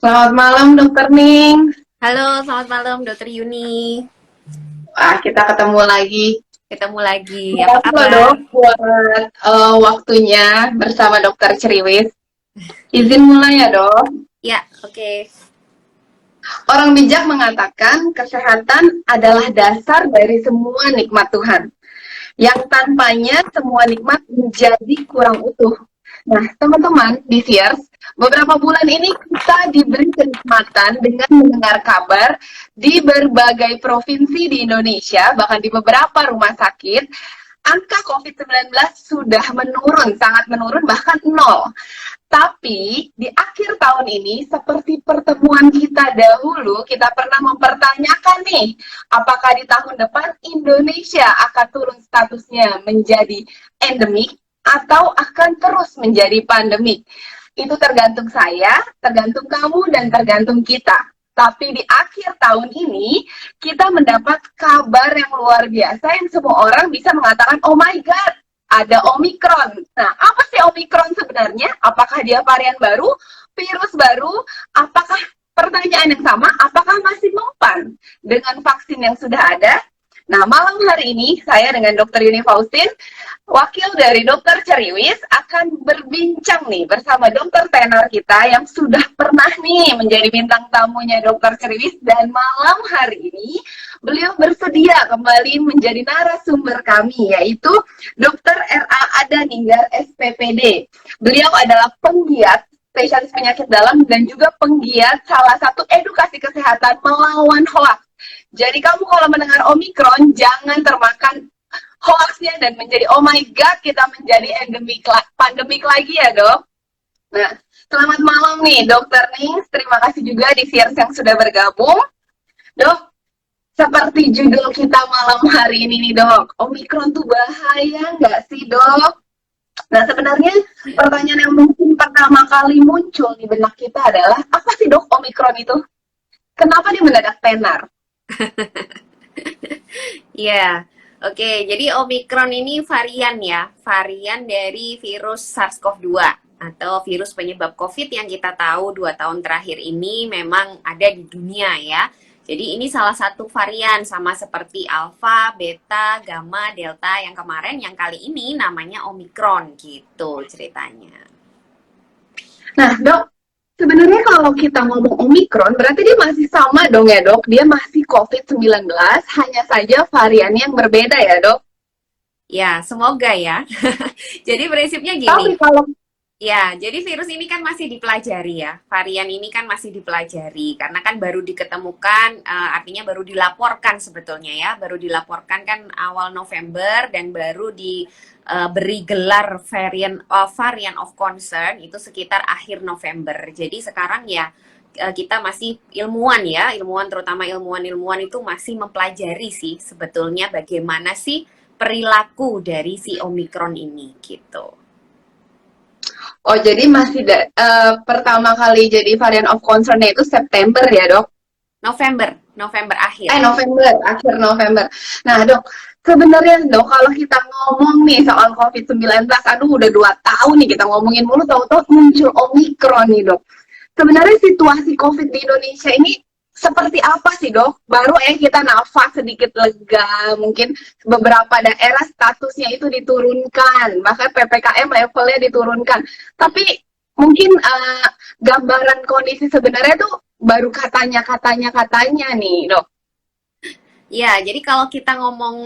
Selamat malam, Dokter Ning. Halo, selamat malam Dokter Yuni. Wah, kita ketemu lagi. Ketemu lagi. Apa Makasih loh, kabar? Dok, buat waktunya bersama Dokter Ceriwis. Izin mulai ya, Dok. Ya, oke. Orang bijak mengatakan kesehatan adalah dasar dari semua nikmat Tuhan. Yang tanpanya semua nikmat menjadi kurang utuh. Nah, teman-teman di Sears, beberapa bulan ini kita diberi kenikmatan dengan mendengar kabar di berbagai provinsi di Indonesia, bahkan di beberapa rumah sakit, angka COVID-19 sudah menurun, sangat menurun, bahkan nol. Tapi di akhir tahun ini, seperti pertemuan kita dahulu, kita pernah mempertanyakan nih, apakah di tahun depan Indonesia akan turun statusnya menjadi endemik atau akan terus menjadi pandemik. Itu tergantung saya, tergantung kamu, dan tergantung kita. Tapi di akhir tahun ini, kita mendapat kabar yang luar biasa yang semua orang bisa mengatakan, oh my God, ada Omikron. Nah, apa sih Omikron sebenarnya? Apakah dia varian baru, virus baru? Apakah pertanyaan yang sama? Apakah masih mempan dengan vaksin yang sudah ada? Nah, malam hari ini saya dengan Dr. Yuni Faustin, wakil dari Dr. Ceriwis, akan berbincang nih bersama dokter tenar kita yang sudah pernah nih menjadi bintang tamunya Dr. Ceriwis, dan malam hari ini beliau bersedia kembali menjadi narasumber kami, yaitu Dr. R.A. Adaninggar SPPD. Beliau adalah penggiat spesialis penyakit dalam dan juga penggiat salah satu edukasi kesehatan melawan hoax. Jadi kamu kalau mendengar Omikron, jangan termakan hoaxnya dan menjadi oh my god kita menjadi pandemik lagi ya, Dok. Nah, selamat malam nih Dokter Nings. Terima kasih juga di Sears yang sudah bergabung. Dok, seperti judul kita malam hari ini nih, Dok, Omikron tuh bahaya nggak sih, Dok? Nah, sebenarnya pertanyaan yang mungkin pertama kali muncul di benak kita adalah apa sih, Dok, Omikron itu? Kenapa dia mendadak tenar? Iya. Oke, jadi Omikron ini varian ya, varian dari virus SARS-CoV-2 atau virus penyebab COVID yang kita tahu 2 tahun terakhir ini memang ada di dunia ya. Jadi ini salah satu varian sama seperti Alpha, Beta, Gamma, Delta yang kemarin, yang kali ini namanya Omikron gitu ceritanya. Nah, Dok, sebenarnya kalau kita ngomong Omikron, berarti dia masih sama dong ya, Dok? Dia masih COVID-19, hanya saja variannya yang berbeda ya, Dok? Ya, semoga ya. Jadi prinsipnya Tapi gini. kalau Ya, jadi virus ini kan masih dipelajari ya. Varian ini kan masih dipelajari karena kan baru diketemukan, artinya baru dilaporkan sebetulnya ya. Baru dilaporkan kan awal November dan baru diberi gelar variant of concern itu sekitar akhir November. Jadi sekarang ya kita masih ilmuwan ya, ilmuwan terutama ilmuwan-ilmuwan itu masih mempelajari sih sebetulnya bagaimana sih perilaku dari si Omikron ini gitu. oh jadi masih pertama kali jadi varian of concern itu September ya, Dok? November, November akhir. November, akhir November. Nah, Dok, sebenarnya Dok, kalau kita ngomong nih soal COVID-19, aduh udah 2 tahun nih kita ngomongin mulu, tahu-tahu muncul Omikron nih, Dok. Sebenarnya situasi COVID di Indonesia ini seperti apa sih, Dok? Baru kita nafas sedikit lega, mungkin beberapa daerah statusnya itu diturunkan, bahkan PPKM levelnya diturunkan. Tapi mungkin gambaran kondisi sebenarnya tuh baru katanya nih, Dok. Ya, jadi kalau kita ngomong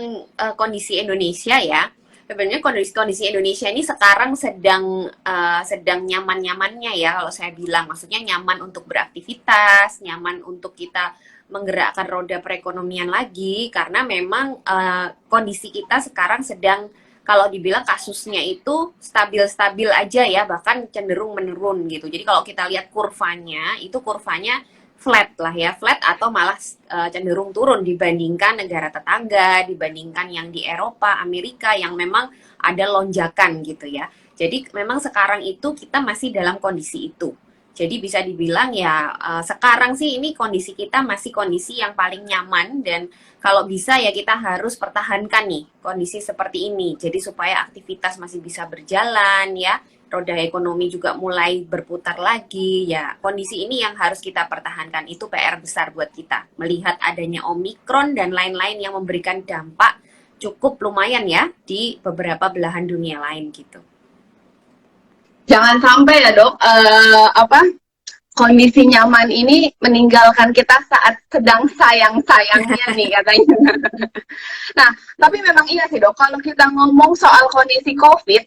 kondisi Indonesia ya, sebenarnya kondisi Indonesia ini sekarang sedang nyaman-nyamannya ya kalau saya bilang. Maksudnya nyaman untuk beraktivitas, nyaman untuk kita menggerakkan roda perekonomian lagi karena memang kondisi kita sekarang sedang kalau dibilang kasusnya itu stabil-stabil aja ya, bahkan cenderung menurun gitu. Jadi kalau kita lihat kurvanya, itu kurvanya flat lah ya, flat atau malah cenderung turun dibandingkan negara tetangga, dibandingkan yang di Eropa, Amerika yang memang ada lonjakan gitu ya. Jadi memang sekarang itu kita masih dalam kondisi itu. Jadi bisa dibilang ya sekarang sih ini kondisi kita masih kondisi yang paling nyaman, dan kalau bisa ya kita harus pertahankan nih kondisi seperti ini. Jadi supaya aktivitas masih bisa berjalan ya, roda ekonomi juga mulai berputar lagi ya. Kondisi ini yang harus kita pertahankan, itu PR besar buat kita. Melihat adanya Omikron dan lain-lain yang memberikan dampak cukup lumayan ya di beberapa belahan dunia lain gitu. Jangan sampai ya dok, kondisi nyaman ini meninggalkan kita saat sedang sayang-sayangnya nih katanya. Nah, tapi memang iya sih dok, kalau kita ngomong soal kondisi COVID,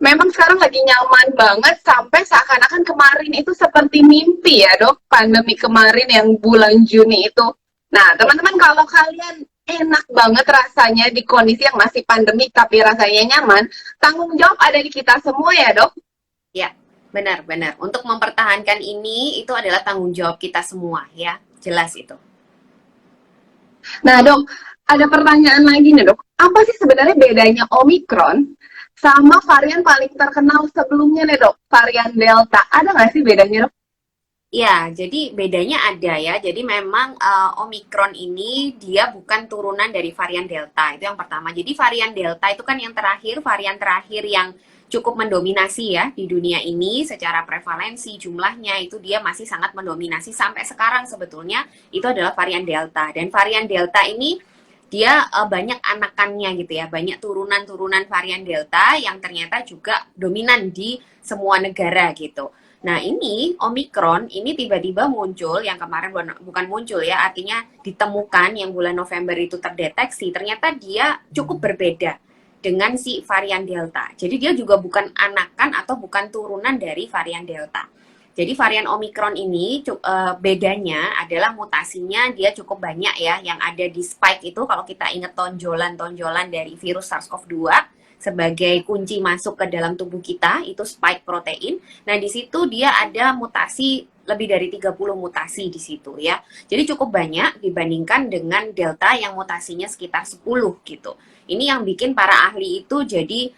memang sekarang lagi nyaman banget sampai seakan-akan kemarin itu seperti mimpi ya dok, pandemi kemarin yang bulan Juni itu. Nah, teman-teman kalau kalian enak banget rasanya di kondisi yang masih pandemi tapi rasanya nyaman, tanggung jawab ada di kita semua ya dok. Ya, benar-benar. Untuk mempertahankan ini, itu adalah tanggung jawab kita semua, ya. Jelas itu. Nah dok, ada pertanyaan lagi nih dok. Apa sih sebenarnya bedanya Omikron sama varian paling terkenal sebelumnya nih dok? Varian Delta. Ada nggak sih bedanya dok? Ya, jadi bedanya ada ya. Jadi memang Omikron ini dia bukan turunan dari varian Delta. Itu yang pertama. Jadi varian Delta itu kan yang terakhir, varian terakhir yang cukup mendominasi ya di dunia ini secara prevalensi jumlahnya, itu dia masih sangat mendominasi sampai sekarang sebetulnya, itu adalah varian Delta. Dan varian Delta ini dia banyak anakannya gitu ya, banyak turunan-turunan varian Delta yang ternyata juga dominan di semua negara gitu. Nah ini Omikron ini tiba-tiba muncul, yang kemarin bukan muncul ya, artinya ditemukan yang bulan November itu terdeteksi, ternyata dia cukup berbeda dengan si varian Delta. Jadi dia juga bukan anakan atau bukan turunan dari varian Delta. Jadi varian Omikron ini bedanya adalah mutasinya dia cukup banyak ya, yang ada di spike itu. Kalau kita ingat tonjolan-tonjolan dari virus SARS-CoV-2 sebagai kunci masuk ke dalam tubuh kita, itu spike protein. Nah, di situ dia ada mutasi lebih dari 30 mutasi di situ ya. Jadi cukup banyak dibandingkan dengan Delta yang mutasinya sekitar 10 gitu. Ini yang bikin para ahli itu jadi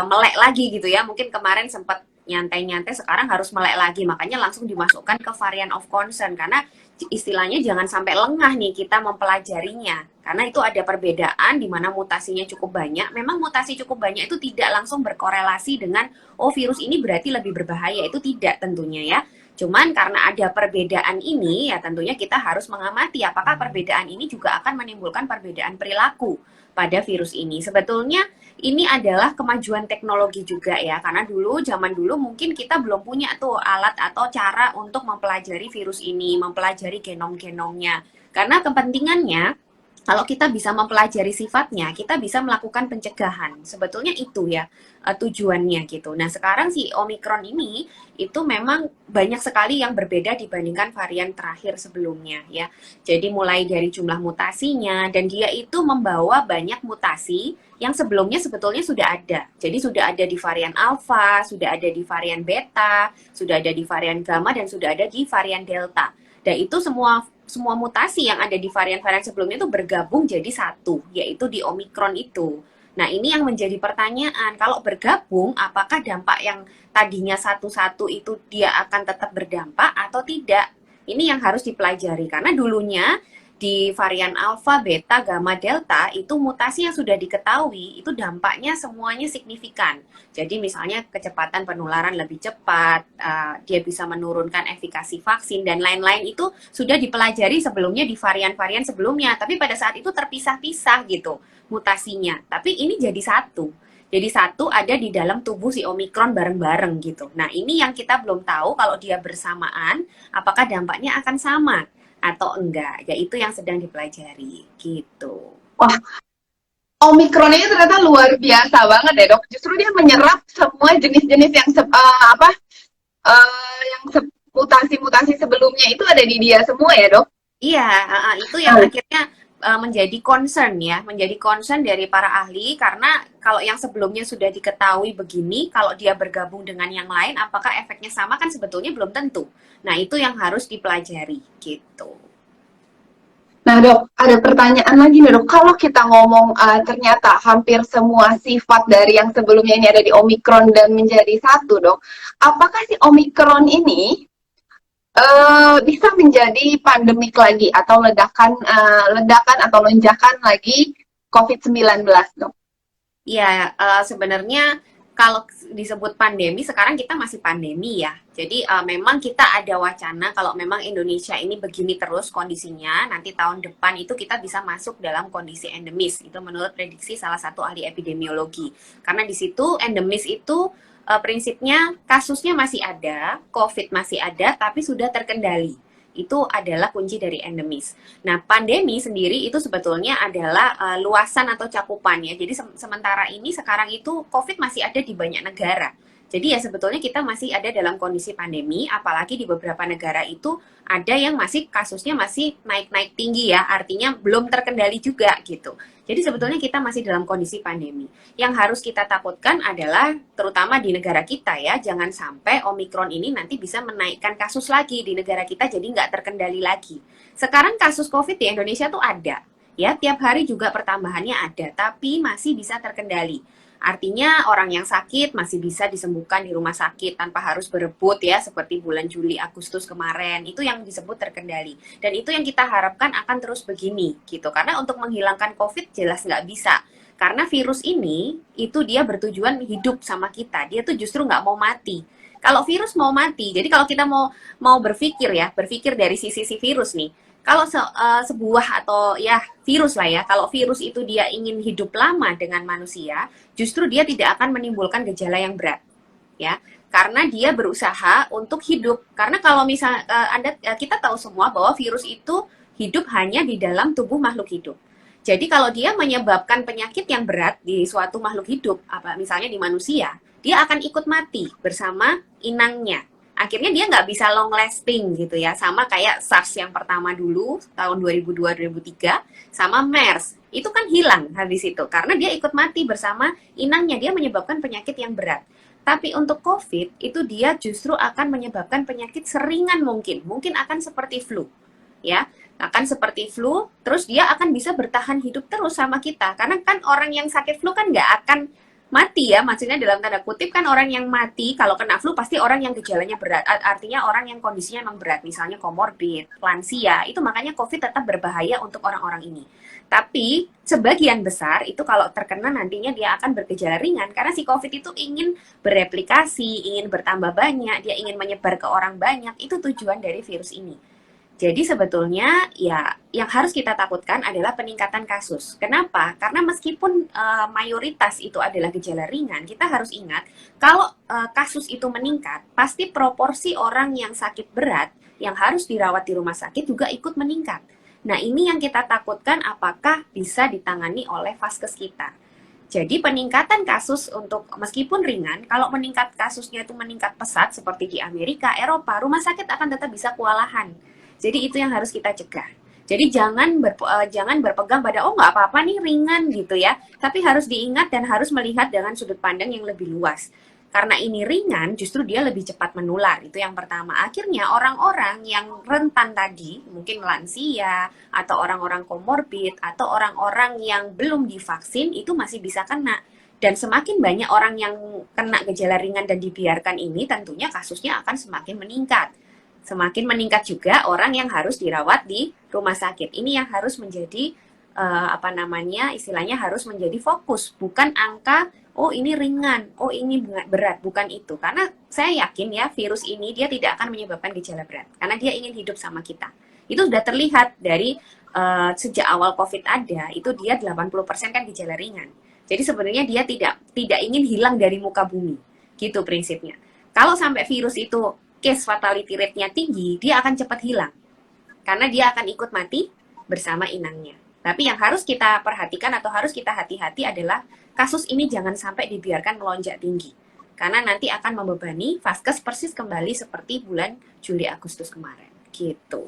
melek lagi gitu ya. Mungkin kemarin sempat nyantai-nyantai, sekarang harus melek lagi. Makanya langsung dimasukkan ke varian of concern. Karena istilahnya jangan sampai lengah nih kita mempelajarinya. Karena itu ada perbedaan di mana mutasinya cukup banyak. Memang mutasi cukup banyak itu tidak langsung berkorelasi dengan, oh virus ini berarti lebih berbahaya. Itu tidak tentunya ya. Cuman karena ada perbedaan ini, ya tentunya kita harus mengamati apakah perbedaan ini juga akan menimbulkan perbedaan perilaku pada virus ini. Sebetulnya ini adalah kemajuan teknologi juga ya, karena zaman dulu mungkin kita belum punya tuh alat atau cara untuk mempelajari virus ini, mempelajari genom-genomnya. Karena kepentingannya, kalau kita bisa mempelajari sifatnya, kita bisa melakukan pencegahan. Sebetulnya itu ya tujuannya gitu. Nah sekarang si Omikron ini itu memang banyak sekali yang berbeda dibandingkan varian terakhir sebelumnya ya. Jadi mulai dari jumlah mutasinya, dan dia itu membawa banyak mutasi yang sebelumnya sebetulnya sudah ada. Jadi sudah ada di varian Alpha, sudah ada di varian Beta, sudah ada di varian Gamma, dan sudah ada di varian Delta. Dan itu semua mutasi yang ada di varian-varian sebelumnya itu bergabung jadi satu, yaitu di Omikron itu. Nah, ini yang menjadi pertanyaan, kalau bergabung, apakah dampak yang tadinya satu-satu itu dia akan tetap berdampak atau tidak? Ini yang harus dipelajari, karena dulunya di varian Alpha, Beta, Gamma, Delta, itu mutasi yang sudah diketahui, itu dampaknya semuanya signifikan. Jadi misalnya kecepatan penularan lebih cepat, dia bisa menurunkan efikasi vaksin, dan lain-lain itu sudah dipelajari sebelumnya di varian-varian sebelumnya. Tapi pada saat itu terpisah-pisah gitu mutasinya. Tapi ini jadi satu. Jadi satu ada di dalam tubuh si Omikron bareng-bareng gitu. Nah ini yang kita belum tahu kalau dia bersamaan, apakah dampaknya akan sama atau enggak, yaitu yang sedang dipelajari gitu. Wah, Omikron ini ternyata luar biasa banget ya dok. Justru dia menyerap semua jenis-jenis yang mutasi-mutasi sebelumnya itu ada di dia semua ya dok. Iya, itu yang akhirnya menjadi concern ya, menjadi concern dari para ahli, karena kalau yang sebelumnya sudah diketahui begini, kalau dia bergabung dengan yang lain, apakah efeknya sama, kan sebetulnya belum tentu. Nah, itu yang harus dipelajari, gitu. Nah dok, ada pertanyaan lagi nih dok, kalau kita ngomong ternyata hampir semua sifat dari yang sebelumnya ini ada di Omikron dan menjadi satu dok, apakah si Omikron ini Bisa menjadi pandemik lagi atau ledakan atau lonjakan lagi COVID-19, dok. Ya, sebenarnya kalau disebut pandemi, sekarang kita masih pandemi ya. Jadi memang kita ada wacana kalau memang Indonesia ini begini terus kondisinya, nanti tahun depan itu kita bisa masuk dalam kondisi endemis. Itu menurut prediksi salah satu ahli epidemiologi. Karena di situ endemis itu prinsipnya kasusnya masih ada, COVID masih ada, tapi sudah terkendali. Itu adalah kunci dari endemis. Nah, pandemi sendiri itu sebetulnya adalah luasan atau cakupannya. Jadi sementara ini sekarang itu COVID masih ada di banyak negara. Jadi ya sebetulnya kita masih ada dalam kondisi pandemi, apalagi di beberapa negara itu ada yang masih kasusnya masih naik-naik tinggi ya, artinya belum terkendali juga gitu. Jadi sebetulnya kita masih dalam kondisi pandemi. Yang harus kita takutkan adalah terutama di negara kita ya, jangan sampai Omikron ini nanti bisa menaikkan kasus lagi di negara kita jadi nggak terkendali lagi. Sekarang kasus COVID di Indonesia tuh ada, ya tiap hari juga pertambahannya ada, tapi masih bisa terkendali. Artinya orang yang sakit masih bisa disembuhkan di rumah sakit tanpa harus berebut ya, seperti bulan Juli, Agustus kemarin. Itu yang disebut terkendali. Dan itu yang kita harapkan akan terus begini gitu. Karena untuk menghilangkan COVID jelas nggak bisa. Karena virus ini, itu dia bertujuan hidup sama kita. Dia tuh justru nggak mau mati. Kalau virus mau mati, jadi kalau kita mau berpikir ya, berpikir dari sisi si virus nih, kalau sebuah atau ya virus lah ya, kalau virus itu dia ingin hidup lama dengan manusia, justru dia tidak akan menimbulkan gejala yang berat, ya, karena dia berusaha untuk hidup. Karena kalau misal kita tahu semua bahwa virus itu hidup hanya di dalam tubuh makhluk hidup. Jadi kalau dia menyebabkan penyakit yang berat di suatu makhluk hidup, apa misalnya di manusia, dia akan ikut mati bersama inangnya. Akhirnya dia nggak bisa long lasting gitu ya, sama kayak SARS yang pertama dulu tahun 2002-2003 sama MERS itu kan hilang habis itu karena dia ikut mati bersama inangnya, dia menyebabkan penyakit yang berat. Tapi untuk COVID itu dia justru akan menyebabkan penyakit seringan, mungkin akan seperti flu ya, akan seperti flu, terus dia akan bisa bertahan hidup terus sama kita karena kan orang yang sakit flu kan nggak akan mati ya, maksudnya dalam tanda kutip kan orang yang mati kalau kena flu pasti orang yang gejalanya berat, artinya orang yang kondisinya emang berat, misalnya komorbid, lansia, itu makanya COVID tetap berbahaya untuk orang-orang ini. Tapi sebagian besar itu kalau terkena nantinya dia akan bergejala ringan karena si COVID itu ingin bereplikasi, ingin bertambah banyak, dia ingin menyebar ke orang banyak, itu tujuan dari virus ini. Jadi sebetulnya ya yang harus kita takutkan adalah peningkatan kasus. Kenapa? Karena meskipun mayoritas itu adalah gejala ringan, kita harus ingat kalau kasus itu meningkat, pasti proporsi orang yang sakit berat yang harus dirawat di rumah sakit juga ikut meningkat. Nah, ini yang kita takutkan apakah bisa ditangani oleh vaskes kita. Jadi peningkatan kasus untuk meskipun ringan, kalau meningkat kasusnya itu meningkat pesat seperti di Amerika, Eropa, rumah sakit akan tetap bisa kewalahan. Jadi itu yang harus kita cegah. Jadi jangan berpegang pada oh nggak apa-apa nih ringan gitu ya. Tapi harus diingat dan harus melihat dengan sudut pandang yang lebih luas. Karena ini ringan, justru dia lebih cepat menular. Itu yang pertama. Akhirnya orang-orang yang rentan tadi, mungkin lansia atau orang-orang komorbid atau orang-orang yang belum divaksin itu masih bisa kena. Dan semakin banyak orang yang kena gejala ringan dan dibiarkan ini, tentunya kasusnya akan semakin meningkat. Semakin meningkat juga orang yang harus dirawat di rumah sakit. Ini yang harus menjadi istilahnya harus menjadi fokus, bukan angka oh ini ringan, oh ini berat, bukan itu. Karena saya yakin ya virus ini dia tidak akan menyebabkan gejala berat karena dia ingin hidup sama kita. Itu sudah terlihat dari sejak awal COVID ada, itu dia 80% kan gejala ringan. Jadi sebenarnya dia tidak ingin hilang dari muka bumi. Gitu prinsipnya. Kalau sampai virus itu case fatality rate-nya tinggi, dia akan cepat hilang. Karena dia akan ikut mati bersama inangnya. Tapi yang harus kita perhatikan atau harus kita hati-hati adalah kasus ini jangan sampai dibiarkan melonjak tinggi. Karena nanti akan membebani vaskes persis kembali seperti bulan Juli Agustus kemarin. Gitu.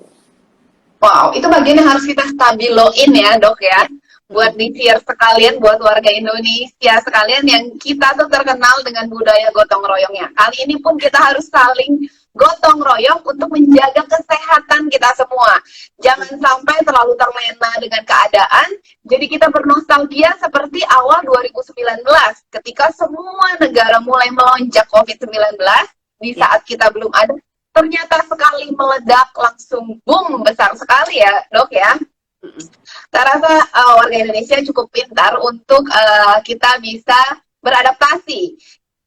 Wow, itu bagian yang harus kita stabiloin ya dok ya. Buat di-share sekalian, buat warga Indonesia sekalian yang kita tuh terkenal dengan budaya gotong royongnya. Kali ini pun kita harus saling gotong royong untuk menjaga kesehatan kita semua. Jangan sampai terlalu terlena dengan keadaan, jadi kita bernostalgia seperti awal 2019, ketika semua negara mulai melonjak COVID-19, di saat kita belum ada, ternyata sekali meledak langsung boom, besar sekali ya dok ya. Saya rasa warga Indonesia cukup pintar untuk kita bisa beradaptasi.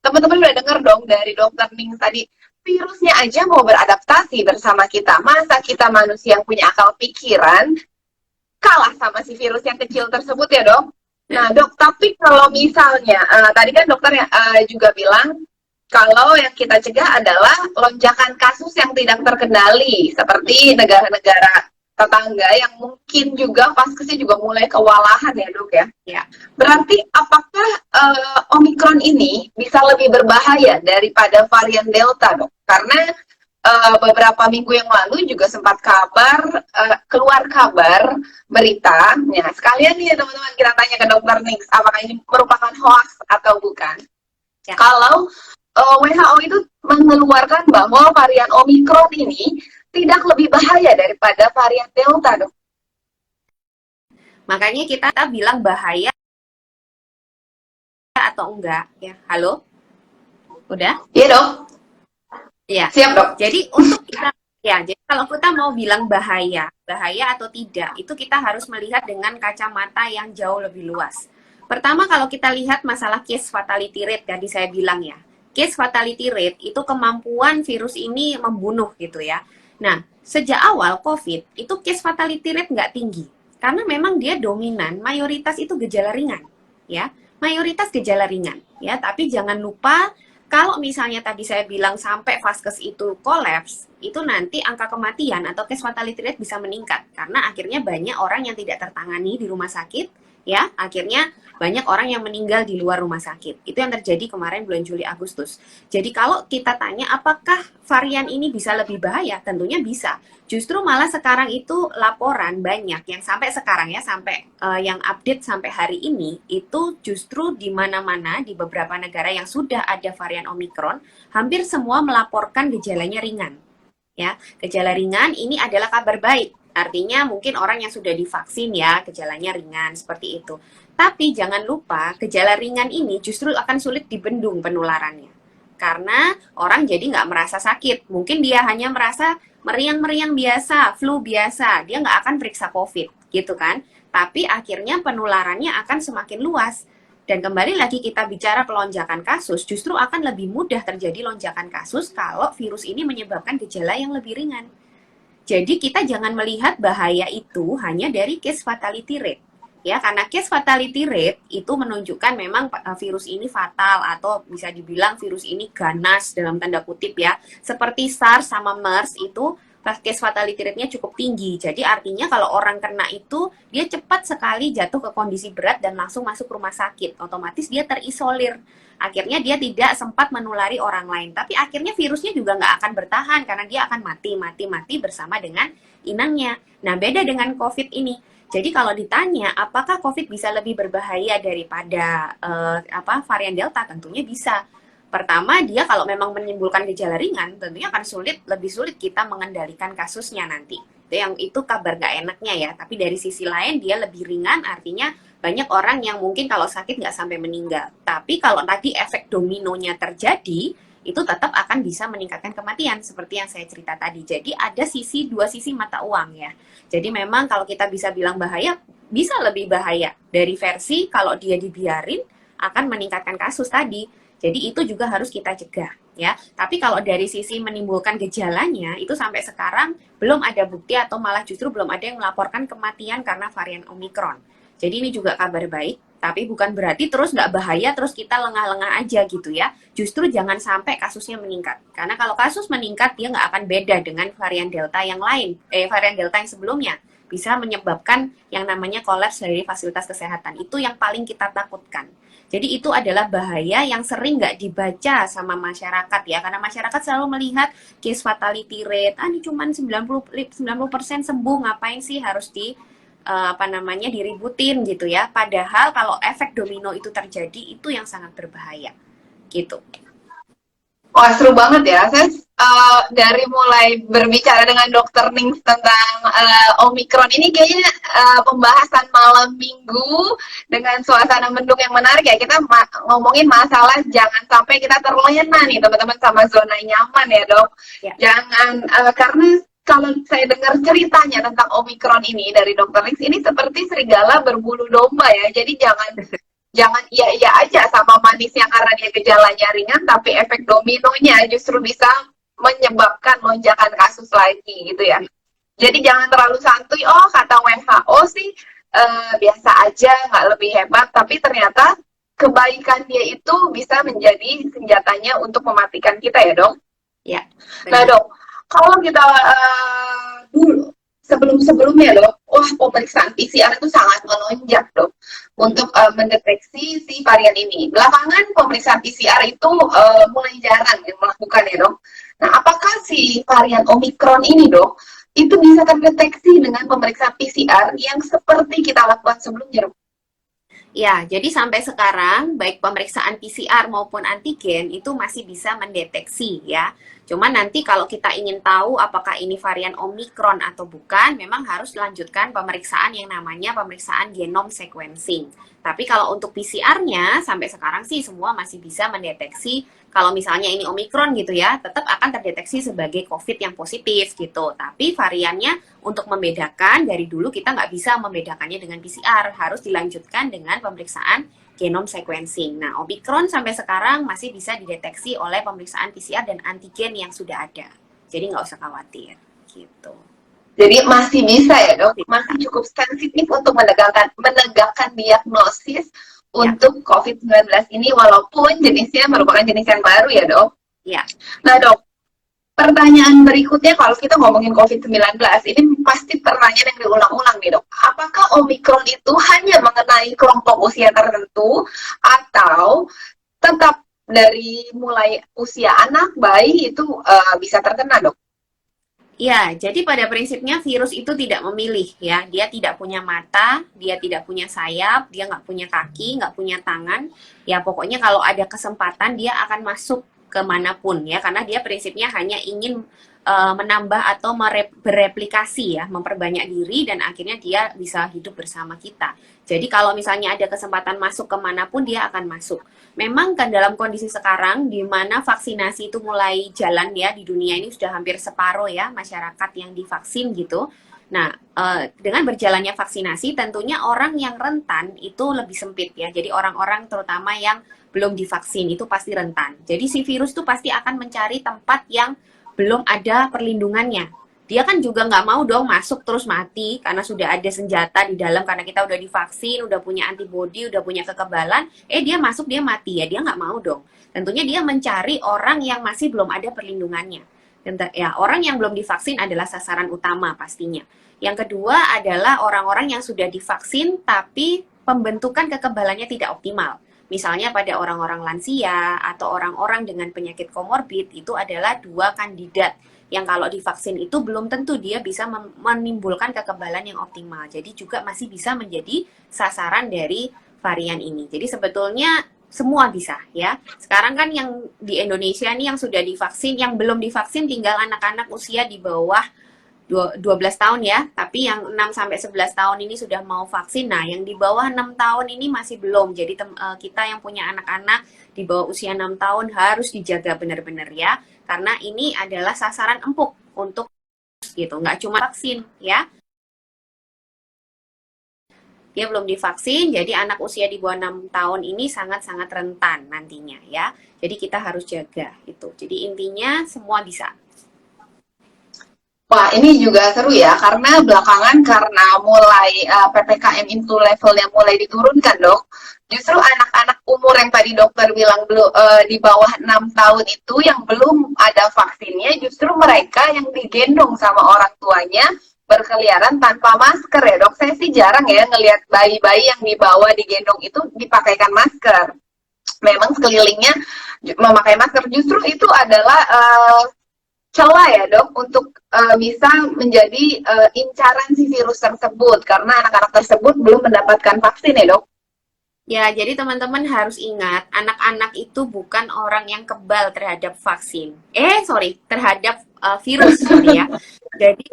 Teman-teman udah dengar dong dari dokter Ning tadi, virusnya aja mau beradaptasi bersama kita. Masa kita manusia yang punya akal pikiran kalah sama si virus yang kecil tersebut ya dok? Nah dok, tapi kalau misalnya, tadi kan dokter juga bilang, kalau yang kita cegah adalah lonjakan kasus yang tidak terkendali, seperti negara-negara tetangga yang mungkin juga vaskesnya juga mulai kewalahan ya dok ya. Ya. Berarti apakah Omikron ini bisa lebih berbahaya daripada varian Delta dok? Karena beberapa minggu yang lalu juga sempat keluar kabar berita. Nah, sekalian nih teman-teman kita tanya ke dokter Nix, apakah ini merupakan hoax atau bukan? Ya. Kalau WHO itu mengeluarkan bahwa varian Omikron ini tidak lebih bahaya daripada varian Delta, dok. Makanya kita bilang bahaya atau enggak, ya. Halo? Udah? Iya, dok. Iya. Siap, dok. Jadi untuk kita, ya, jadi kalau kita mau bilang bahaya atau tidak, itu kita harus melihat dengan kacamata yang jauh lebih luas. Pertama, kalau kita lihat masalah case fatality rate, tadi saya bilang ya, case fatality rate itu kemampuan virus ini membunuh gitu ya. Nah, sejak awal COVID, itu case fatality rate nggak tinggi. Karena memang dia dominan, mayoritas itu gejala ringan. Ya, mayoritas gejala ringan. Ya, tapi jangan lupa, kalau misalnya tadi saya bilang sampai vaskes itu kolaps, itu nanti angka kematian atau case fatality rate bisa meningkat. Karena akhirnya banyak orang yang tidak tertangani di rumah sakit, ya, akhirnya banyak orang yang meninggal di luar rumah sakit. Itu yang terjadi kemarin bulan Juli Agustus. Jadi kalau kita tanya apakah varian ini bisa lebih bahaya, tentunya bisa. Justru malah sekarang itu laporan banyak yang sampai sekarang ya, sampai yang update sampai hari ini, itu justru di mana-mana di beberapa negara yang sudah ada varian Omikron, hampir semua melaporkan gejalanya ringan. Ya, gejala ringan ini adalah kabar baik. Artinya mungkin orang yang sudah divaksin ya, gejalanya ringan, seperti itu. Tapi jangan lupa, gejala ringan ini justru akan sulit dibendung penularannya. Karena orang jadi nggak merasa sakit. Mungkin dia hanya merasa meriang-meriang biasa, flu biasa. Dia nggak akan periksa COVID, gitu kan. Tapi akhirnya penularannya akan semakin luas. Dan kembali lagi kita bicara pelonjakan kasus, justru akan lebih mudah terjadi lonjakan kasus kalau virus ini menyebabkan gejala yang lebih ringan. Jadi kita jangan melihat bahaya itu hanya dari case fatality rate. Ya, karena case fatality rate itu menunjukkan memang virus ini fatal atau bisa dibilang virus ini ganas dalam tanda kutip ya. Seperti SARS sama MERS itu case fatality rate-nya cukup tinggi. Jadi artinya kalau orang kena itu dia cepat sekali jatuh ke kondisi berat dan langsung masuk rumah sakit. Otomatis dia terisolir. Akhirnya dia tidak sempat menulari orang lain. Tapi akhirnya virusnya juga nggak akan bertahan karena dia akan mati bersama dengan inangnya. Nah, beda dengan COVID ini. Jadi kalau ditanya apakah COVID bisa lebih berbahaya daripada varian Delta, tentunya bisa. Pertama, dia kalau memang menimbulkan gejala ringan, tentunya akan lebih sulit kita mengendalikan kasusnya nanti. Itu kabar nggak enaknya ya. Tapi dari sisi lain dia lebih ringan, artinya banyak orang yang mungkin kalau sakit nggak sampai meninggal. Tapi kalau tadi efek dominonya terjadi, itu tetap akan bisa meningkatkan kematian seperti yang saya cerita tadi. Jadi ada dua sisi mata uang ya. Jadi memang kalau kita bisa bilang bahaya, bisa lebih bahaya dari versi kalau dia dibiarin akan meningkatkan kasus tadi. Jadi itu juga harus kita cegah ya. Tapi kalau dari sisi menimbulkan gejalanya, itu sampai sekarang belum ada bukti atau malah justru belum ada yang melaporkan kematian karena varian Omikron. Jadi ini juga kabar baik, tapi bukan berarti terus nggak bahaya, terus kita lengah-lengah aja gitu ya. Justru jangan sampai kasusnya meningkat. Karena kalau kasus meningkat, dia nggak akan beda dengan varian Delta yang lain, varian Delta yang sebelumnya. Bisa menyebabkan yang namanya kolaps dari fasilitas kesehatan. Itu yang paling kita takutkan. Jadi itu adalah bahaya yang sering nggak dibaca sama masyarakat ya. Karena masyarakat selalu melihat case fatality rate, ini cuma 90% sembuh, ngapain sih harus diributin gitu ya. Padahal kalau efek domino itu terjadi, itu yang sangat berbahaya gitu. Wah, seru banget ya. Saya dari mulai berbicara dengan Dokter Nings tentang Omikron ini kayaknya pembahasan malam minggu dengan suasana mendung yang menarik ya. Kita ngomongin masalah jangan sampai kita terlena nih teman-teman sama zona nyaman ya dok. Ya. Jangan karena kalau saya dengar ceritanya tentang Omikron ini dari Dokter Nings ini seperti serigala berbulu domba ya. Jadi jangan iya-iya aja sama manisnya karena dia gejalanya ringan, tapi efek dominonya justru bisa menyebabkan lonjakan kasus lagi gitu ya. Jadi jangan terlalu santuy, oh kata WHO sih biasa aja, nggak lebih hebat, tapi ternyata kebaikan dia itu bisa menjadi senjatanya untuk mematikan kita ya dok. Ya, Nah benar. dok, kalau kita dulu sebelum-sebelumnya dok, wah pemeriksaan PCR itu sangat melonjak dok Mm-mm. untuk mendeteksi si varian ini. Belakangan pemeriksaan PCR itu mulai jarang yang melakukan ya dok. Nah apakah si varian Omikron ini dok itu bisa terdeteksi dengan pemeriksaan PCR yang seperti kita lakukan sebelumnya dok? Ya, jadi sampai sekarang baik pemeriksaan PCR maupun antigen itu masih bisa mendeteksi ya. Cuman nanti kalau kita ingin tahu apakah ini varian Omikron atau bukan, memang harus lanjutkan pemeriksaan yang namanya pemeriksaan genome sequencing. Tapi kalau untuk PCR-nya sampai sekarang sih semua masih bisa mendeteksi kalau misalnya ini Omikron gitu ya, tetap akan terdeteksi sebagai COVID yang positif gitu. Tapi variannya untuk membedakan dari dulu kita nggak bisa membedakannya dengan PCR, harus dilanjutkan dengan pemeriksaan genome sequencing. Nah, Omicron sampai sekarang masih bisa dideteksi oleh pemeriksaan PCR dan antigen yang sudah ada. Jadi nggak usah khawatir, gitu. Jadi masih bisa ya dok, masih cukup sensitif untuk menegakkan diagnosis Ya, untuk COVID-19 ini walaupun jenisnya merupakan jenis yang baru ya dok. ya, Nah dok, pertanyaan berikutnya kalau kita ngomongin COVID-19, ini pasti pertanyaan yang diulang-ulang nih dok. Apakah Omikron itu hanya mengenai kelompok usia tertentu atau tetap dari mulai usia anak, bayi itu bisa terkena dok? ya, jadi pada prinsipnya virus itu tidak memilih ya. Dia tidak punya mata, dia tidak punya sayap, dia nggak punya kaki, nggak punya tangan. Ya pokoknya kalau ada kesempatan dia akan masuk kemanapun ya. Karena dia prinsipnya hanya ingin menambah atau bereplikasi ya, memperbanyak diri dan akhirnya dia bisa hidup bersama kita. Jadi kalau misalnya ada kesempatan masuk kemanapun dia akan masuk. Memang kan dalam kondisi sekarang di mana vaksinasi itu mulai jalan ya di dunia ini sudah hampir separuh ya masyarakat yang divaksin gitu. Nah, dengan berjalannya vaksinasi tentunya orang yang rentan itu lebih sempit ya. Jadi orang-orang terutama yang belum divaksin itu pasti rentan. Jadi si virus itu pasti akan mencari tempat yang belum ada perlindungannya. Dia kan juga nggak mau dong masuk terus mati karena sudah ada senjata di dalam karena kita udah divaksin, udah punya antibodi, udah punya kekebalan. Dia masuk dia mati ya dia nggak mau dong. Tentunya dia mencari orang yang masih belum ada perlindungannya. Ya orang yang belum divaksin adalah sasaran utama pastinya. Yang kedua adalah orang-orang yang sudah divaksin tapi pembentukan kekebalannya tidak optimal. Misalnya pada orang-orang lansia atau orang-orang dengan penyakit komorbid itu adalah dua kandidat yang kalau divaksin itu belum tentu dia bisa menimbulkan kekebalan yang optimal. Jadi juga masih bisa menjadi sasaran dari varian ini. Jadi sebetulnya semua bisa ya. Sekarang kan yang di Indonesia nih yang sudah divaksin, yang belum divaksin tinggal anak-anak usia di bawah 12 tahun ya, tapi yang 6 sampai 11 tahun ini sudah mau vaksin. Nah, yang di bawah 6 tahun ini masih belum. Jadi kita yang punya anak-anak di bawah usia 6 tahun harus dijaga benar-benar ya. Karena ini adalah sasaran empuk untuk gitu, nggak cuma vaksin ya. Dia belum divaksin, jadi anak usia di bawah 6 tahun ini sangat-sangat rentan nantinya ya. Jadi kita harus jaga itu. Jadi intinya semua bisa. Wah, ini juga seru ya, karena belakangan karena mulai PPKM itu levelnya mulai diturunkan, dok. Justru anak-anak umur yang tadi dokter bilang belum di bawah 6 tahun itu yang belum ada vaksinnya, justru mereka yang digendong sama orang tuanya berkeliaran tanpa masker ya, dok. Saya sih jarang ya ngelihat bayi-bayi yang dibawa digendong itu dipakaikan masker. Memang sekelilingnya memakai masker, justru itu adalah celah ya dok untuk bisa menjadi incaran si virus tersebut karena anak-anak tersebut belum mendapatkan vaksin ya dok. Ya, jadi teman-teman harus ingat, anak-anak itu bukan orang yang kebal terhadap vaksin. Sorry, terhadap virus, sorry ya. Jadi,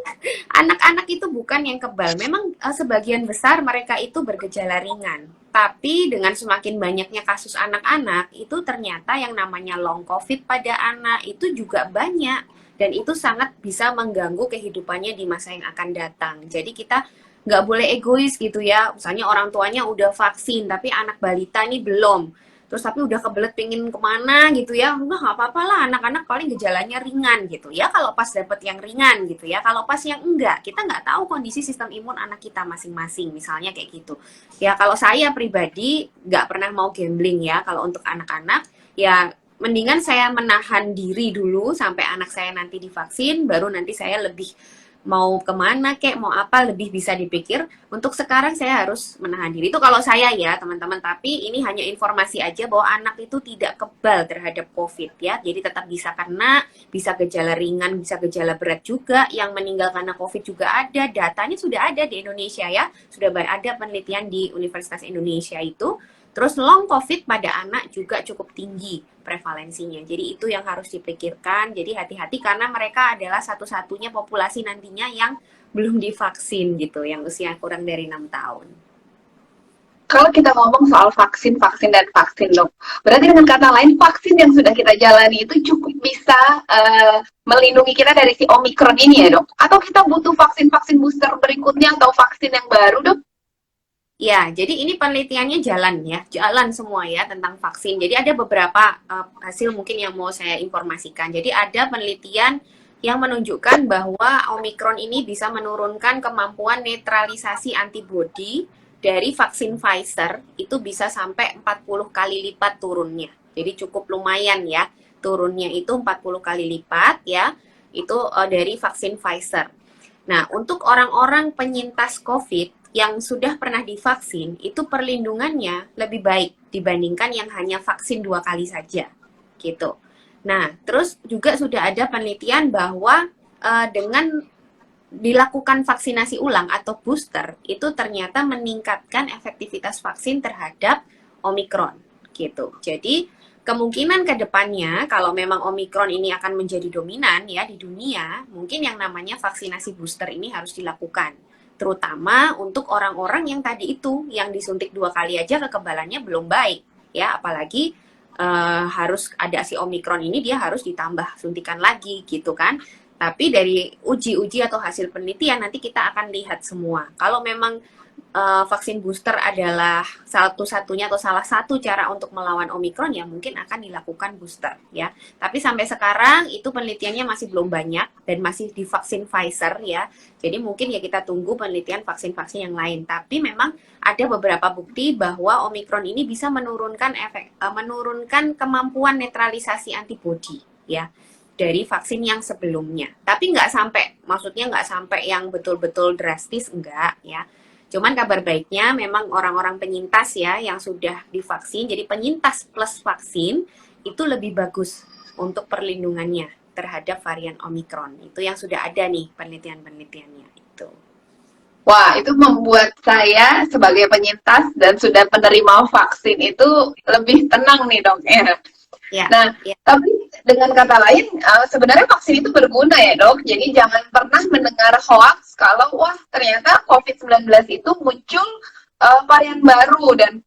anak-anak itu bukan yang kebal. Memang sebagian besar mereka itu bergejala ringan. Tapi dengan semakin banyaknya kasus anak-anak, itu ternyata yang namanya long COVID pada anak itu juga banyak. Dan itu sangat bisa mengganggu kehidupannya di masa yang akan datang. Jadi kita nggak boleh egois gitu ya. Misalnya orang tuanya udah vaksin, tapi anak balita ini belum. Terus tapi udah kebelet pengen kemana gitu ya. Udah nggak apa-apa lah, anak-anak paling gejalanya ringan gitu ya. Kalau pas dapet yang ringan gitu ya. Kalau pas yang enggak, kita nggak tahu kondisi sistem imun anak kita masing-masing. Misalnya kayak gitu. Ya kalau saya pribadi nggak pernah mau gambling ya. Kalau untuk anak-anak, ya mendingan saya menahan diri dulu sampai anak saya nanti divaksin, baru nanti saya lebih mau kemana kek, mau apa lebih bisa dipikir. Untuk sekarang saya harus menahan diri. Itu kalau saya ya teman-teman, tapi ini hanya informasi aja bahwa anak itu tidak kebal terhadap COVID ya. Jadi tetap bisa kena, bisa gejala ringan, bisa gejala berat juga. Yang meninggal karena COVID juga ada, datanya sudah ada di Indonesia ya. Sudah ada penelitian di Universitas Indonesia itu. Terus long COVID pada anak juga cukup tinggi prevalensinya. Jadi itu yang harus dipikirkan. Jadi hati-hati karena mereka adalah satu-satunya populasi nantinya yang belum divaksin gitu, yang usia kurang dari 6 tahun. Kalau kita ngomong soal vaksin, vaksin dan vaksin dok, berarti dengan kata lain vaksin yang sudah kita jalani itu cukup bisa melindungi kita dari si Omikron ini ya dok? Atau kita butuh vaksin-vaksin booster berikutnya atau vaksin yang baru dok? Ya, jadi ini penelitiannya jalan ya, jalan semua ya tentang vaksin. Jadi ada beberapa hasil mungkin yang mau saya informasikan. Jadi ada penelitian yang menunjukkan bahwa Omikron ini bisa menurunkan kemampuan netralisasi antibodi dari vaksin Pfizer, itu bisa sampai 40 kali lipat turunnya. Jadi cukup lumayan ya, turunnya itu 40 kali lipat ya, itu dari vaksin Pfizer. Nah, untuk orang-orang penyintas COVID yang sudah pernah divaksin, itu perlindungannya lebih baik dibandingkan yang hanya vaksin 2 kali saja, gitu. Nah, terus juga sudah ada penelitian bahwa dengan dilakukan vaksinasi ulang atau booster, itu ternyata meningkatkan efektivitas vaksin terhadap Omikron, gitu. Jadi, kemungkinan ke depannya kalau memang Omikron ini akan menjadi dominan ya di dunia, mungkin yang namanya vaksinasi booster ini harus dilakukan. Terutama untuk orang-orang yang tadi itu, yang disuntik 2 kali aja kekebalannya belum baik. Ya, apalagi harus ada si Omikron ini, dia harus ditambah suntikan lagi gitu kan. Tapi dari uji-uji atau hasil penelitian nanti kita akan lihat semua. Kalau memang vaksin booster adalah satu-satunya atau salah satu cara untuk melawan Omikron, ya mungkin akan dilakukan booster ya. Tapi sampai sekarang itu penelitiannya masih belum banyak dan masih di vaksin Pfizer ya. Jadi mungkin ya kita tunggu penelitian vaksin-vaksin yang lain. Tapi memang ada beberapa bukti bahwa Omikron ini bisa menurunkan kemampuan netralisasi antibodi ya dari vaksin yang sebelumnya. Tapi nggak sampai, maksudnya nggak sampai yang betul-betul drastis, enggak ya. Cuman kabar baiknya memang orang-orang penyintas ya yang sudah divaksin, jadi penyintas plus vaksin itu lebih bagus untuk perlindungannya terhadap varian Omikron. Itu yang sudah ada nih penelitian-penelitiannya itu. Wah, itu membuat saya sebagai penyintas dan sudah penerima vaksin itu lebih tenang nih dok ya. Ya, Nah, ya. tapi dengan kata lain, sebenarnya vaksin itu berguna ya dok. Jadi jangan pernah mendengar hoax kalau wah ternyata COVID-19 itu muncul varian baru dan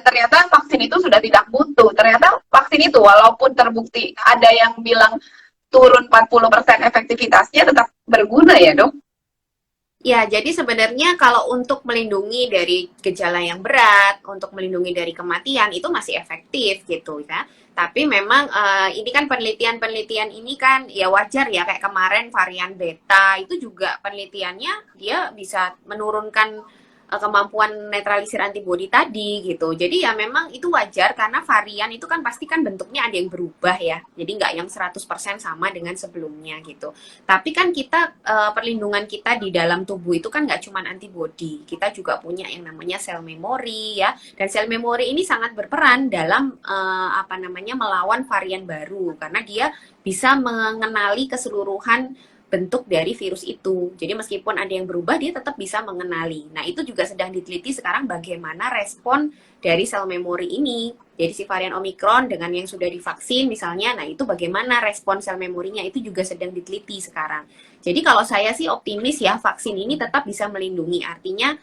ternyata vaksin itu sudah tidak butuh. Ternyata vaksin itu walaupun terbukti ada yang bilang turun 40% efektivitasnya tetap berguna ya dok. Ya, jadi sebenarnya kalau untuk melindungi dari gejala yang berat, untuk melindungi dari kematian itu masih efektif gitu ya. Tapi memang ini kan penelitian-penelitian ini kan ya wajar ya, kayak kemarin varian beta itu juga penelitiannya dia bisa menurunkan kemampuan netralisir antibodi tadi gitu. Jadi ya memang itu wajar karena varian itu kan pasti kan bentuknya ada yang berubah ya. Jadi nggak yang 100% sama dengan sebelumnya gitu. Tapi kan kita perlindungan kita di dalam tubuh itu kan nggak cuma antibodi, kita juga punya yang namanya sel memori ya. Dan sel memori ini sangat berperan dalam melawan varian baru karena dia bisa mengenali keseluruhan bentuk dari virus itu. Jadi meskipun ada yang berubah, dia tetap bisa mengenali. Nah, itu juga sedang diteliti sekarang bagaimana respon dari sel memori ini. Jadi si varian Omicron dengan yang sudah divaksin misalnya, nah itu bagaimana respon sel memorinya itu juga sedang diteliti sekarang. Jadi kalau saya sih optimis ya, vaksin ini tetap bisa melindungi. Artinya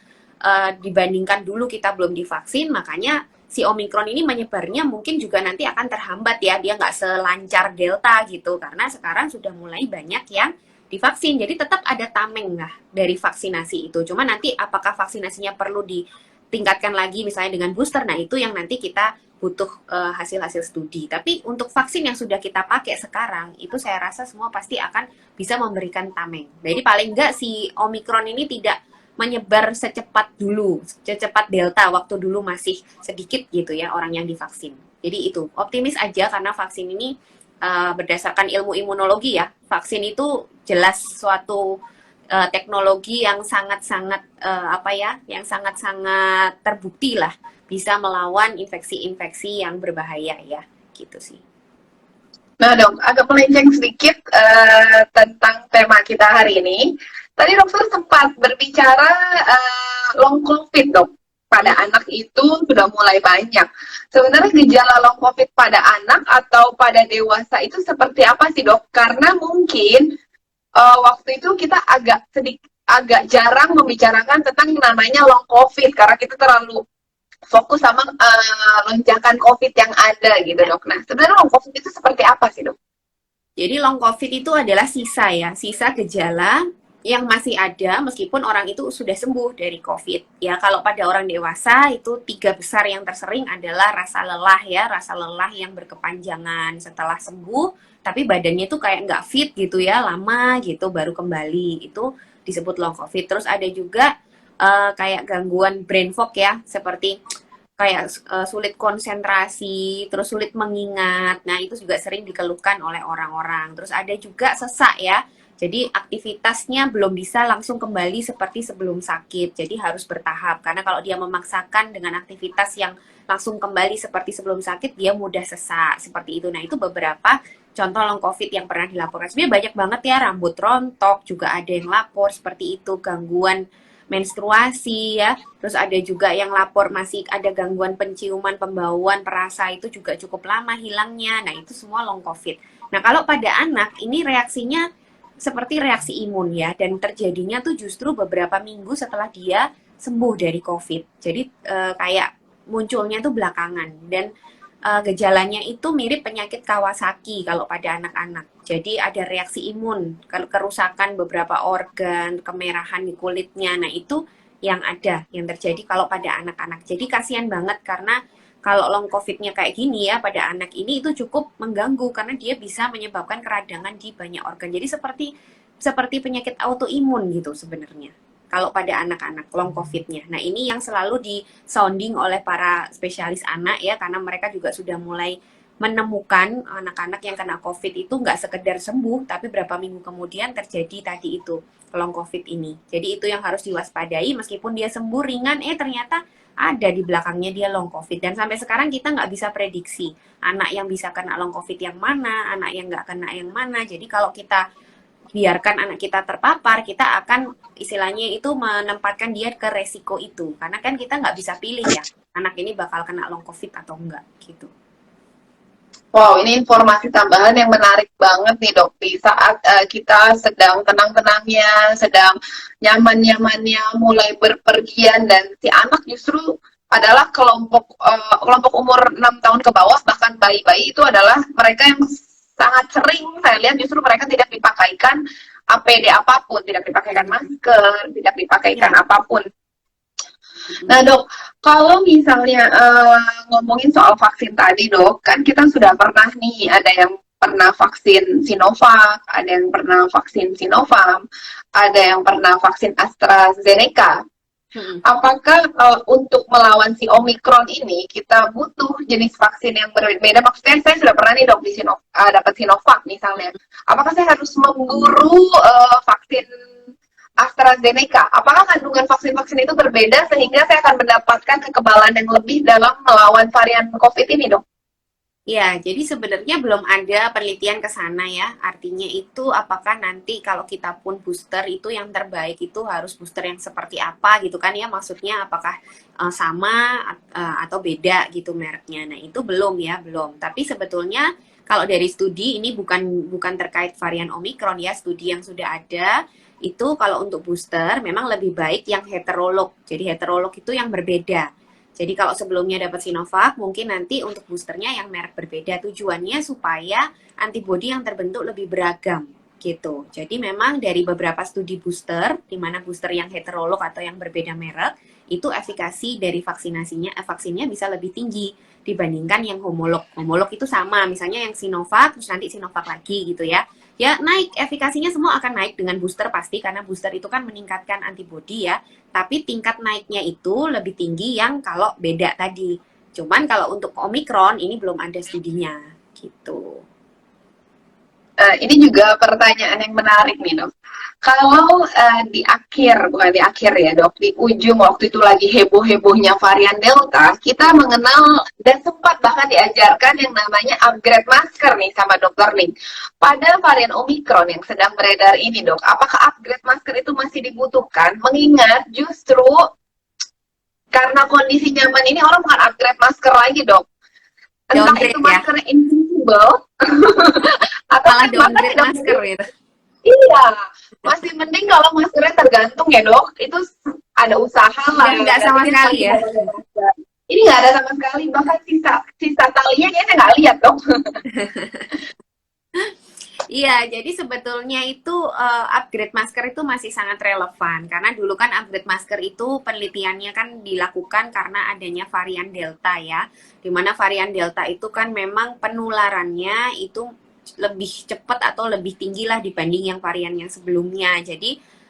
dibandingkan dulu kita belum divaksin, makanya si Omicron ini menyebarnya mungkin juga nanti akan terhambat ya, dia nggak selancar Delta gitu, karena sekarang sudah mulai banyak yang divaksin, jadi tetap ada tameng lah dari vaksinasi itu. Cuma nanti apakah vaksinasinya perlu ditingkatkan lagi misalnya dengan booster, nah itu yang nanti kita butuh hasil-hasil studi. Tapi untuk vaksin yang sudah kita pakai sekarang, itu saya rasa semua pasti akan bisa memberikan tameng. Jadi paling enggak si Omicron ini tidak menyebar secepat dulu, secepat Delta waktu dulu masih sedikit gitu ya orang yang divaksin. Jadi itu, optimis aja karena vaksin ini berdasarkan ilmu imunologi ya, vaksin itu jelas suatu teknologi yang sangat-sangat yang sangat-sangat terbukti lah bisa melawan infeksi-infeksi yang berbahaya ya, gitu sih. Nah dok, agak melenceng sedikit tentang tema kita hari ini. Tadi dokter sempat berbicara long COVID dok. Pada anak itu sudah mulai banyak. Sebenarnya gejala long COVID pada anak atau pada dewasa itu seperti apa sih dok? Karena mungkin waktu itu kita agak jarang membicarakan tentang yang namanya long COVID karena kita terlalu fokus sama lonjakan COVID yang ada gitu dok. Nah sebenarnya long COVID itu seperti apa sih dok? Jadi long COVID itu adalah sisa ya, sisa gejala yang masih ada meskipun orang itu sudah sembuh dari COVID. Ya, kalau pada orang dewasa itu 3 besar yang tersering adalah rasa lelah ya, rasa lelah yang berkepanjangan setelah sembuh, tapi badannya itu kayak nggak fit gitu ya, lama gitu baru kembali. Itu disebut long COVID. Terus ada juga kayak gangguan brain fog ya, seperti kayak sulit konsentrasi, terus sulit mengingat. Nah, itu juga sering dikeluhkan oleh orang-orang. Terus ada juga sesak ya. Jadi aktivitasnya belum bisa langsung kembali seperti sebelum sakit. Jadi harus bertahap. Karena kalau dia memaksakan dengan aktivitas yang langsung kembali seperti sebelum sakit, dia mudah sesak. Seperti itu. Nah, itu beberapa contoh long COVID yang pernah dilaporkan. Sebenarnya banyak banget ya, rambut rontok, juga ada yang lapor seperti itu, gangguan menstruasi ya. Terus ada juga yang lapor masih ada gangguan penciuman, pembauan, perasa itu juga cukup lama hilangnya. Nah, itu semua long COVID. Nah, kalau pada anak ini reaksinya seperti reaksi imun ya, dan terjadinya tuh justru beberapa minggu setelah dia sembuh dari COVID. Jadi kayak munculnya tuh belakangan, dan gejalanya itu mirip penyakit Kawasaki kalau pada anak-anak. Jadi ada reaksi imun, kerusakan beberapa organ, kemerahan di kulitnya. Nah itu yang ada, yang terjadi kalau pada anak-anak. Jadi kasihan banget karena kalau long COVID-nya kayak gini ya, pada anak ini itu cukup mengganggu karena dia bisa menyebabkan keradangan di banyak organ. Jadi seperti penyakit autoimun gitu sebenarnya. Kalau pada anak-anak long COVID-nya. Nah, ini yang selalu di-sounding oleh para spesialis anak ya, karena mereka juga sudah mulai menemukan anak-anak yang kena COVID itu nggak sekedar sembuh, tapi berapa minggu kemudian terjadi tadi itu long COVID ini. Jadi itu yang harus diwaspadai, meskipun dia sembuh ringan, ternyata ada di belakangnya dia long COVID. Dan sampai sekarang kita nggak bisa prediksi anak yang bisa kena long COVID yang mana, anak yang nggak kena yang mana. Jadi kalau kita biarkan anak kita terpapar, kita akan istilahnya itu menempatkan dia ke resiko itu. Karena kan kita nggak bisa pilih ya, anak ini bakal kena long COVID atau enggak gitu. Wow, ini informasi tambahan yang menarik banget nih dok. Di saat kita sedang tenang-tenangnya, sedang nyaman-nyamannya, mulai berpergian, dan si anak justru adalah kelompok umur 6 tahun ke bawah, bahkan bayi-bayi itu adalah mereka yang sangat sering saya lihat justru mereka tidak dipakaikan APD apapun, tidak dipakaikan masker, tidak dipakaikan apapun. Nah dok, kalau misalnya ngomongin soal vaksin tadi dok, kan kita sudah pernah nih, ada yang pernah vaksin Sinovac, ada yang pernah vaksin Sinovac, ada yang pernah vaksin AstraZeneca. Apakah untuk melawan si Omicron ini kita butuh jenis vaksin yang berbeda? Maksudnya saya sudah pernah nih dok di dapat Sinovac misalnya. Apakah saya harus memburu vaksin AstraZeneca? Apakah kandungan vaksin-vaksin itu berbeda sehingga saya akan mendapatkan kekebalan yang lebih dalam melawan varian COVID ini, dok? Ya, jadi sebenarnya belum ada penelitian ke sana ya. Artinya itu apakah nanti kalau kita pun booster itu yang terbaik itu harus booster yang seperti apa gitu kan ya. Maksudnya apakah sama atau beda gitu mereknya. Nah, itu belum ya, belum. Tapi sebetulnya kalau dari studi ini bukan terkait varian Omicron ya, studi yang sudah ada itu kalau untuk booster memang lebih baik yang heterolog. Jadi heterolog itu yang berbeda. Jadi kalau sebelumnya dapat Sinovac, mungkin nanti untuk boosternya yang merek berbeda. Tujuannya supaya antibodi yang terbentuk lebih beragam gitu. Jadi memang dari beberapa studi booster, di mana booster yang heterolog atau yang berbeda merek, itu efikasi dari vaksinnya bisa lebih tinggi dibandingkan yang homolog. Homolog itu sama, misalnya yang Sinovac, terus nanti Sinovac lagi gitu ya. Ya naik, efikasinya semua akan naik dengan booster pasti, karena booster itu kan meningkatkan antibodi ya, tapi tingkat naiknya itu lebih tinggi yang kalau beda tadi. Cuman kalau untuk Omicron ini belum ada studinya gitu. Ini juga pertanyaan yang menarik nih dok. Kalau di akhir, bukan di akhir ya dok, di ujung waktu itu lagi heboh-hebohnya varian Delta, kita mengenal dan sempat bahkan diajarkan yang namanya upgrade masker nih sama dokter nih. Pada varian Omicron yang sedang beredar ini dok, apakah upgrade masker itu masih dibutuhkan? Mengingat justru karena kondisi nyaman ini orang bukan upgrade masker lagi dok. Entah itu Downgrade ya, maskernya invisible atau malah bahkan downgrade tidak. masker gitu. Iya, masih mending kalau maskernya tergantung ya dok. Itu ada usaha lah. Nggak Berarti sama dia sekali pasti ya. mau pakai masker. Ini nggak ada sama sekali. Bahkan sisa sisa talinya kayaknya nggak lihat dok. Iya, jadi sebetulnya itu upgrade masker itu masih sangat relevan karena dulu kan upgrade masker itu penelitiannya kan dilakukan karena adanya varian Delta ya. Di mana varian Delta itu kan memang penularannya itu lebih cepat atau lebih tinggi lah dibanding yang varian yang sebelumnya. Jadi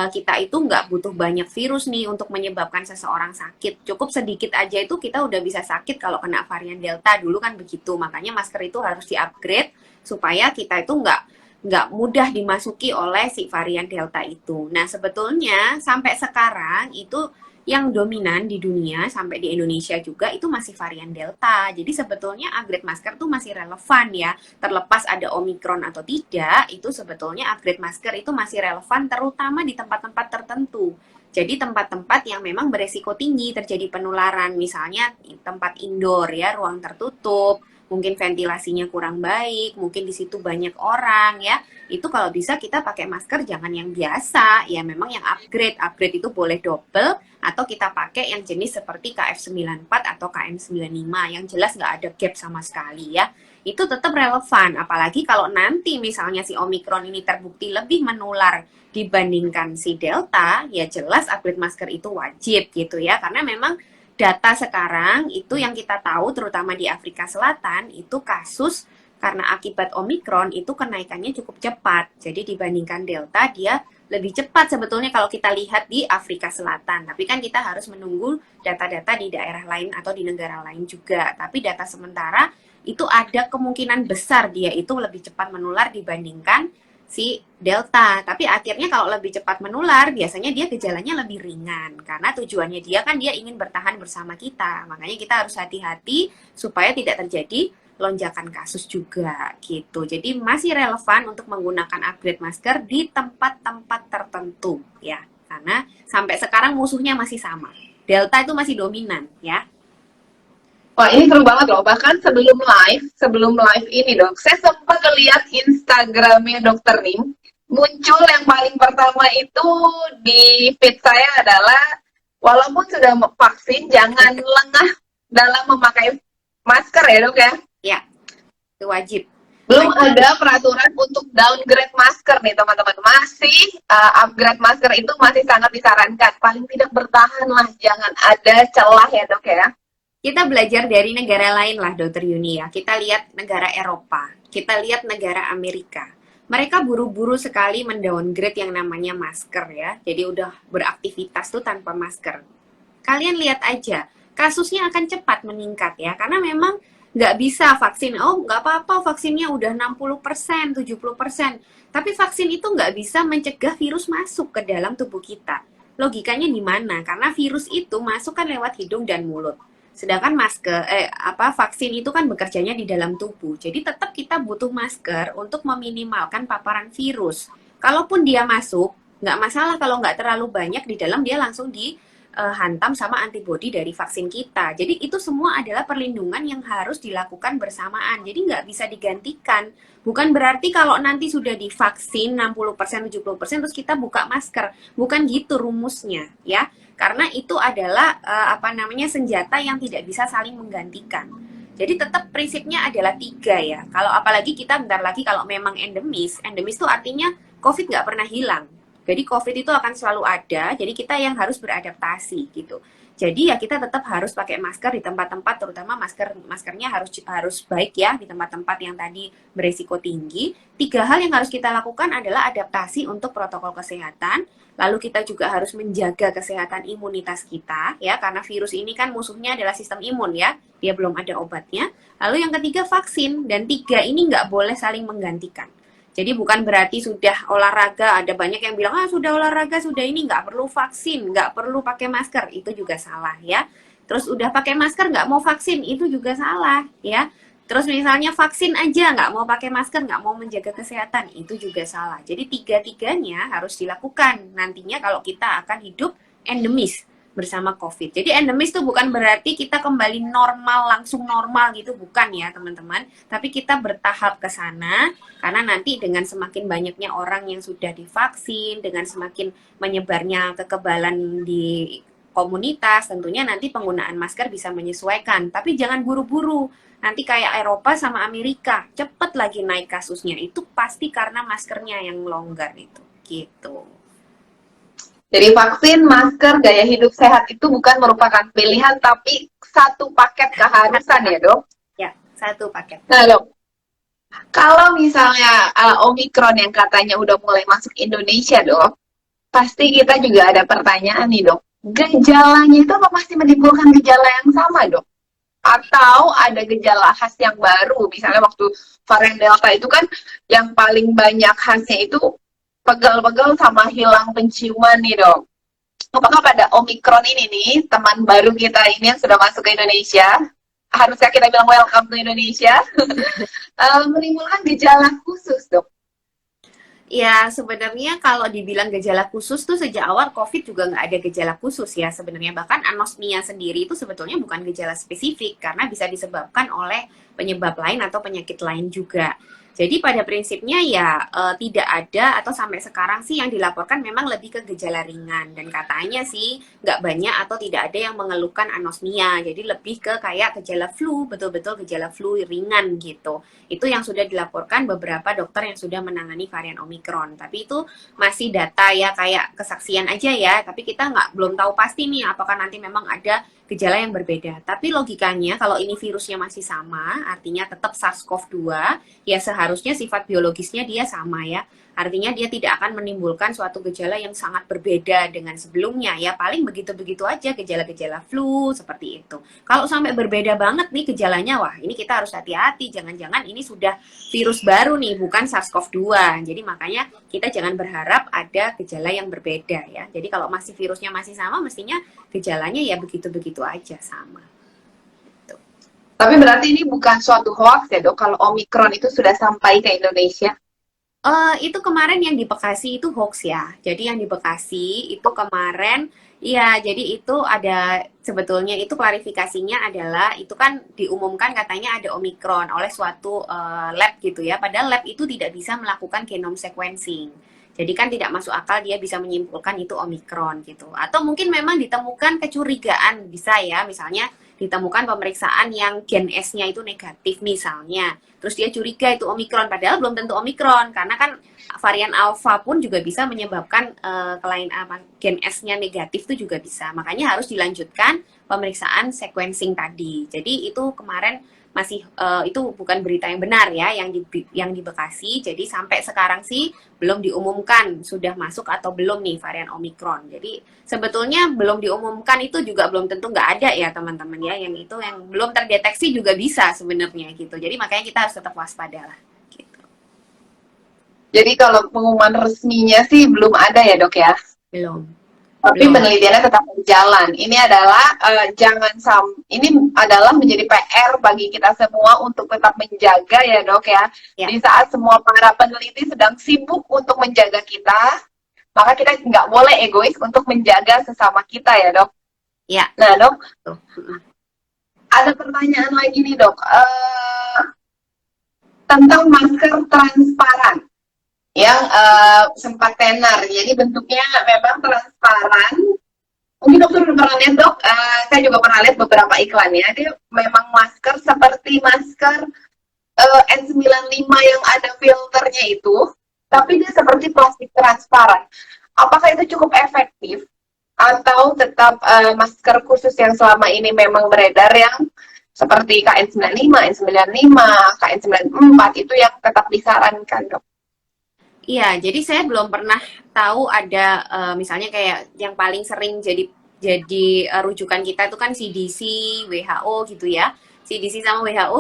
kita itu nggak butuh banyak virus nih untuk menyebabkan seseorang sakit. Cukup sedikit aja itu kita udah bisa sakit kalau kena varian Delta. Dulu kan begitu. Makanya masker itu harus di-upgrade supaya kita itu nggak mudah dimasuki oleh si varian Delta itu. Nah, sebetulnya sampai sekarang itu yang dominan di dunia sampai di Indonesia juga itu masih varian Delta. Jadi sebetulnya upgrade masker tuh masih relevan ya. Terlepas ada Omicron atau tidak, itu sebetulnya upgrade masker itu masih relevan terutama di tempat-tempat tertentu. Jadi tempat-tempat yang memang beresiko tinggi terjadi penularan, misalnya tempat indoor ya, ruang tertutup, mungkin ventilasinya kurang baik, mungkin di situ banyak orang ya. Itu kalau bisa kita pakai masker jangan yang biasa, ya memang yang upgrade. Upgrade itu boleh double atau kita pakai yang jenis seperti KF94 atau KN95 yang jelas nggak ada gap sama sekali ya. Itu tetap relevan, apalagi kalau nanti misalnya si Omicron ini terbukti lebih menular dibandingkan si Delta, ya jelas upgrade masker itu wajib gitu ya, karena memang data sekarang itu yang kita tahu terutama di Afrika Selatan itu kasus karena akibat Omicron itu kenaikannya cukup cepat. Jadi dibandingkan Delta dia lebih cepat sebetulnya kalau kita lihat di Afrika Selatan. Tapi kan kita harus menunggu data-data di daerah lain atau di negara lain juga. Tapi data sementara itu ada kemungkinan besar dia itu lebih cepat menular dibandingkan si Delta. Tapi akhirnya kalau lebih cepat menular, biasanya dia gejalanya lebih ringan. Karena tujuannya dia kan dia ingin bertahan bersama kita. Makanya kita harus hati-hati supaya tidak terjadi lonjakan kasus juga gitu. Jadi masih relevan untuk menggunakan upgrade masker di tempat-tempat tertentu ya. Karena sampai sekarang musuhnya masih sama. Delta itu masih dominan ya. Wah ini seru banget loh. Bahkan sebelum live ini dok, saya sempat lihat Instagramnya dokter Nim. Muncul yang paling pertama itu di feed saya adalah walaupun sudah vaksin, jangan lengah dalam memakai masker ya dok ya. Ya, itu wajib. Belum ada peraturan untuk downgrade masker nih teman-teman. Masih upgrade masker itu masih sangat disarankan. Paling tidak bertahan lah, jangan ada celah ya dok ya. Kita belajar dari negara lain lah, Dokter Yuni ya. Kita lihat negara Eropa, kita lihat negara Amerika. Mereka buru-buru sekali mendowngrade yang namanya masker ya. Jadi udah beraktivitas tuh tanpa masker. Kalian lihat aja, kasusnya akan cepat meningkat ya. Karena memang nggak bisa vaksin. Oh, nggak apa-apa vaksinnya udah 60%, 70%. Tapi vaksin itu nggak bisa mencegah virus masuk ke dalam tubuh kita. Logikanya di mana? Karena virus itu masuk kan lewat hidung dan mulut. Sedangkan vaksin itu kan bekerjanya di dalam tubuh. Jadi tetap kita butuh masker untuk meminimalkan paparan virus. Kalaupun dia masuk, nggak masalah kalau nggak terlalu banyak di dalam, dia langsung dihantam sama antibodi dari vaksin kita. Jadi itu semua adalah perlindungan yang harus dilakukan bersamaan. Jadi nggak bisa digantikan. Bukan berarti kalau nanti sudah divaksin 60%, 70%, terus kita buka masker. Bukan gitu rumusnya, ya. Karena itu adalah senjata yang tidak bisa saling menggantikan. Jadi tetap prinsipnya adalah 3 ya. Kalau apalagi kita bentar lagi kalau memang endemis itu artinya COVID nggak pernah hilang. Jadi COVID itu akan selalu ada, jadi kita yang harus beradaptasi gitu. Jadi ya kita tetap harus pakai masker di tempat-tempat, terutama maskernya harus baik ya di tempat-tempat yang tadi beresiko tinggi. 3 hal yang harus kita lakukan adalah adaptasi untuk protokol kesehatan, lalu kita juga harus menjaga kesehatan imunitas kita ya, karena virus ini kan musuhnya adalah sistem imun ya, dia belum ada obatnya. Lalu yang ketiga vaksin, dan 3 ini nggak boleh saling menggantikan. Jadi bukan berarti sudah olahraga, ada banyak yang bilang, sudah olahraga, sudah ini, nggak perlu vaksin, nggak perlu pakai masker. Itu juga salah ya. Terus udah pakai masker, nggak mau vaksin, itu juga salah ya. Terus misalnya vaksin aja, nggak mau pakai masker, nggak mau menjaga kesehatan, itu juga salah. Jadi 3-tiganya harus dilakukan nantinya kalau kita akan hidup endemis bersama COVID. Jadi endemis itu bukan berarti kita kembali normal, langsung normal gitu, bukan ya teman-teman. Tapi kita bertahap ke sana, karena nanti dengan semakin banyaknya orang yang sudah divaksin, dengan semakin menyebarnya kekebalan di komunitas, tentunya nanti penggunaan masker bisa menyesuaikan. Tapi jangan buru-buru. Nanti kayak Eropa sama Amerika, cepet lagi naik kasusnya. Itu pasti karena maskernya yang longgar itu. Gitu. Jadi vaksin, masker, gaya hidup sehat itu bukan merupakan pilihan, tapi satu paket keharusan ya dok? Ya, satu paket. Nah dok, kalau misalnya Omikron yang katanya udah mulai masuk Indonesia dok, pasti kita juga ada pertanyaan nih dok. Gejalanya itu apa masih menimbulkan gejala yang sama dok? Atau ada gejala khas yang baru? Misalnya waktu varian Delta itu kan yang paling banyak khasnya itu pegal-pegal sama hilang penciuman nih dok. Apakah pada Omikron ini nih, teman baru kita ini yang sudah masuk ke Indonesia, harusnya kita bilang welcome to Indonesia, menimbulkan gejala khusus dok? Ya, sebenarnya kalau dibilang gejala khusus tuh sejak awal COVID juga nggak ada gejala khusus ya sebenarnya. Bahkan anosmia sendiri itu sebetulnya bukan gejala spesifik karena bisa disebabkan oleh penyebab lain atau penyakit lain juga. Jadi pada prinsipnya ya tidak ada atau sampai sekarang sih yang dilaporkan memang lebih ke gejala ringan. Dan katanya sih nggak banyak atau tidak ada yang mengeluhkan anosmia. Jadi lebih ke kayak gejala flu, betul-betul gejala flu ringan gitu. Itu yang sudah dilaporkan beberapa dokter yang sudah menangani varian Omikron. Tapi itu masih data ya, kayak kesaksian aja ya. Tapi kita belum tahu pasti nih apakah nanti memang ada gejala yang berbeda. Tapi logikanya kalau ini virusnya masih sama, artinya tetap SARS-CoV-2, ya seharusnya sifat biologisnya dia sama ya. Artinya dia tidak akan menimbulkan suatu gejala yang sangat berbeda dengan sebelumnya ya. Paling begitu-begitu aja gejala-gejala flu seperti itu. Kalau sampai berbeda banget nih gejalanya, wah ini kita harus hati-hati. Jangan-jangan ini sudah virus baru nih, bukan SARS-CoV-2. Jadi makanya kita jangan berharap ada gejala yang berbeda ya. Jadi kalau masih virusnya masih sama, mestinya gejalanya ya begitu-begitu aja sama. Gitu. Tapi berarti ini bukan suatu hoax ya dok, kalau Omikron itu sudah sampai ke Indonesia? Itu kemarin yang di Bekasi itu hoax ya. Jadi yang di Bekasi itu kemarin, ya jadi itu ada, sebetulnya itu klarifikasinya adalah, itu kan diumumkan katanya ada Omikron oleh suatu lab gitu ya. Padahal lab itu tidak bisa melakukan genome sequencing. Jadi kan tidak masuk akal dia bisa menyimpulkan itu Omikron gitu. Atau mungkin memang ditemukan kecurigaan, bisa ya, misalnya ditemukan pemeriksaan yang gen S-nya itu negatif misalnya. Terus dia curiga itu Omikron, padahal belum tentu Omikron. Karena kan varian Alpha pun juga bisa menyebabkan gen S-nya negatif itu juga bisa. Makanya harus dilanjutkan pemeriksaan sequencing tadi. Jadi itu kemarin masih itu bukan berita yang benar ya yang di Bekasi. Jadi sampai sekarang sih belum diumumkan sudah masuk atau belum nih varian Omikron. Jadi sebetulnya belum diumumkan itu juga belum tentu nggak ada ya teman-teman ya. Yang itu yang belum terdeteksi juga bisa sebenarnya gitu. Jadi makanya kita harus tetap waspada lah. Gitu. Jadi kalau pengumuman resminya sih belum ada ya dok ya? Belum. Tapi Belum. penelitiannya tetap berjalan. Ini adalah menjadi PR bagi kita semua untuk tetap menjaga ya dok ya. Ya, Di saat semua para peneliti sedang sibuk untuk menjaga kita, maka kita nggak boleh egois untuk menjaga sesama kita ya dok. ya. Nah dok, Tuh. ada pertanyaan lagi nih dok, tentang masker transparan yang sempat tenar. Jadi bentuknya memang transparan. Mungkin dokter udah pernah lihat dok, saya juga pernah lihat beberapa iklannya. Dia memang masker seperti masker N95 yang ada filternya itu, tapi dia seperti plastik transparan. Apakah itu cukup efektif? Atau tetap masker khusus yang selama ini memang beredar yang seperti KN95, N95, KN94 itu yang tetap disarankan dok? Iya, jadi saya belum pernah tahu ada misalnya kayak yang paling sering rujukan kita itu kan CDC, WHO gitu ya. CDC sama WHO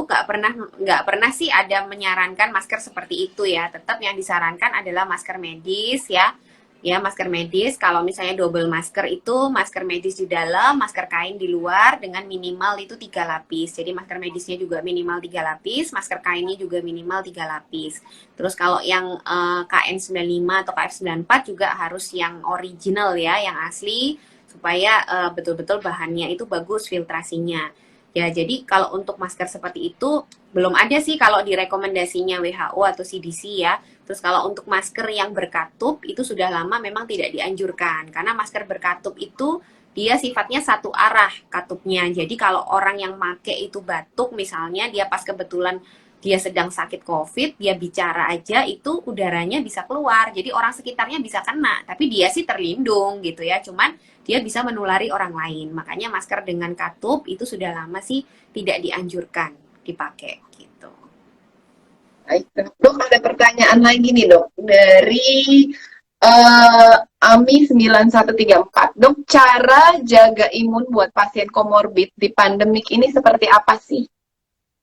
nggak pernah sih ada menyarankan masker seperti itu ya. Tetap yang disarankan adalah masker medis ya. Ya, masker medis. Kalau misalnya double masker itu masker medis di dalam, masker kain di luar dengan minimal itu 3 lapis. Jadi masker medisnya juga minimal 3 lapis, masker kainnya juga minimal 3 lapis. Terus kalau yang KN95 atau KF94 juga harus yang original ya, yang asli supaya betul-betul bahannya itu bagus filtrasinya. Ya, jadi kalau untuk masker seperti itu belum ada sih kalau direkomendasinya WHO atau CDC ya. Terus kalau untuk masker yang berkatup itu sudah lama memang tidak dianjurkan karena masker berkatup itu dia sifatnya satu arah katupnya. Jadi kalau orang yang make itu batuk misalnya dia pas kebetulan dia sedang sakit COVID, dia bicara aja itu udaranya bisa keluar. Jadi orang sekitarnya bisa kena, tapi dia sih terlindung gitu ya. Cuman dia bisa menulari orang lain. Makanya masker dengan katup itu sudah lama sih tidak dianjurkan dipakai gitu. Baik, dok, ada pertanyaan lagi nih dok dari Ami 9134. Dok, cara jaga imun buat pasien komorbid di pandemik ini seperti apa sih?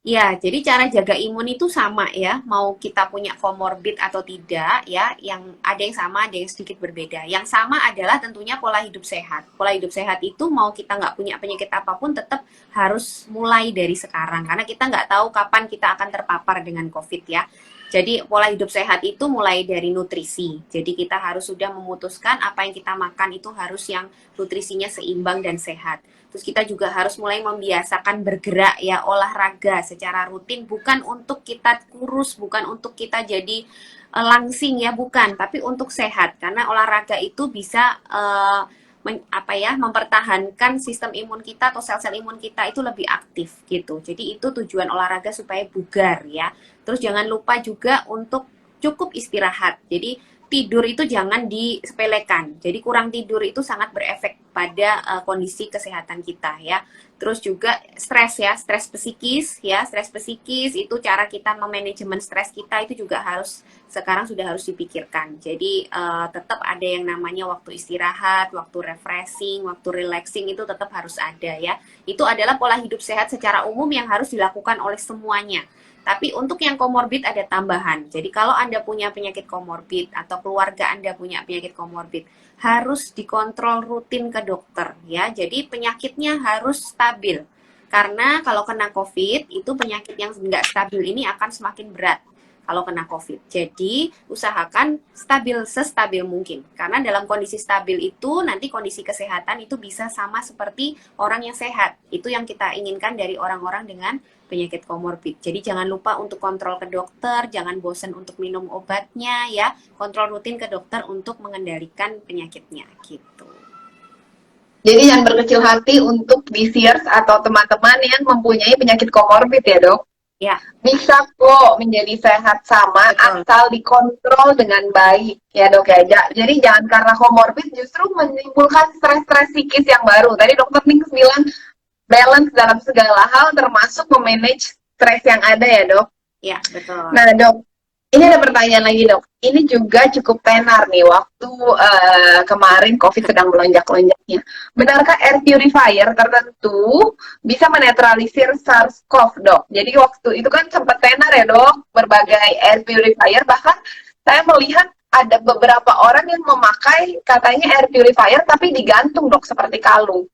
Ya, jadi cara jaga imun itu sama ya, mau kita punya komorbid atau tidak ya, yang ada yang sama, ada yang sedikit berbeda. Yang sama adalah tentunya pola hidup sehat. Pola hidup sehat itu mau kita nggak punya penyakit apapun tetap harus mulai dari sekarang, karena kita nggak tahu kapan kita akan terpapar dengan COVID ya. Jadi pola hidup sehat itu mulai dari nutrisi. Jadi kita harus sudah memutuskan apa yang kita makan itu harus yang nutrisinya seimbang dan sehat. Terus kita juga harus mulai membiasakan bergerak ya, olahraga secara rutin, bukan untuk kita kurus, bukan untuk kita jadi langsing ya, bukan, tapi untuk sehat. Karena olahraga itu bisa mempertahankan sistem imun kita atau sel-sel imun kita itu lebih aktif gitu. Jadi itu tujuan olahraga supaya bugar ya. Terus jangan lupa juga untuk cukup istirahat. Jadi tidur itu jangan disepelekan. Jadi kurang tidur itu sangat berefek pada kondisi kesehatan kita ya. Terus juga stres ya, stres psikis itu cara kita memanajemen stres kita itu juga sekarang sudah harus dipikirkan. Jadi tetap ada yang namanya waktu istirahat, waktu refreshing, waktu relaxing itu tetap harus ada ya. Itu adalah pola hidup sehat secara umum yang harus dilakukan oleh semuanya. Tapi untuk yang komorbid ada tambahan. Jadi kalau Anda punya penyakit komorbid atau keluarga Anda punya penyakit komorbid, harus dikontrol rutin ke dokter ya. Jadi penyakitnya harus stabil. Karena kalau kena COVID, itu penyakit yang nggak stabil ini akan semakin berat kalau kena COVID. Jadi usahakan sestabil mungkin. Karena dalam kondisi stabil itu nanti kondisi kesehatan itu bisa sama seperti orang yang sehat. Itu yang kita inginkan dari orang-orang dengan penyakit komorbid. Jadi jangan lupa untuk kontrol ke dokter, jangan bosan untuk minum obatnya ya. Kontrol rutin ke dokter untuk mengendalikan penyakitnya gitu. Jadi jangan berkecil hati untuk DCers atau teman-teman yang mempunyai penyakit komorbid ya dok. Ya, Bisa kok menjadi sehat sama betul. asal dikontrol dengan baik ya dok ya. Jadi jangan karena komorbid justru menimbulkan stres-stres psikis yang baru. Tadi dokter Nings bilang balance dalam segala hal termasuk memanage stres yang ada ya dok. Ya, betul. Nah dok, ini ada pertanyaan lagi dok. Ini juga cukup tenar nih waktu kemarin COVID sedang melonjak-lonjaknya. Benarkah air purifier tertentu bisa menetralisir SARS-CoV dok? Jadi waktu itu kan sempat tenar ya dok, berbagai air purifier. Bahkan saya melihat ada beberapa orang yang memakai katanya air purifier tapi digantung dok seperti kalung.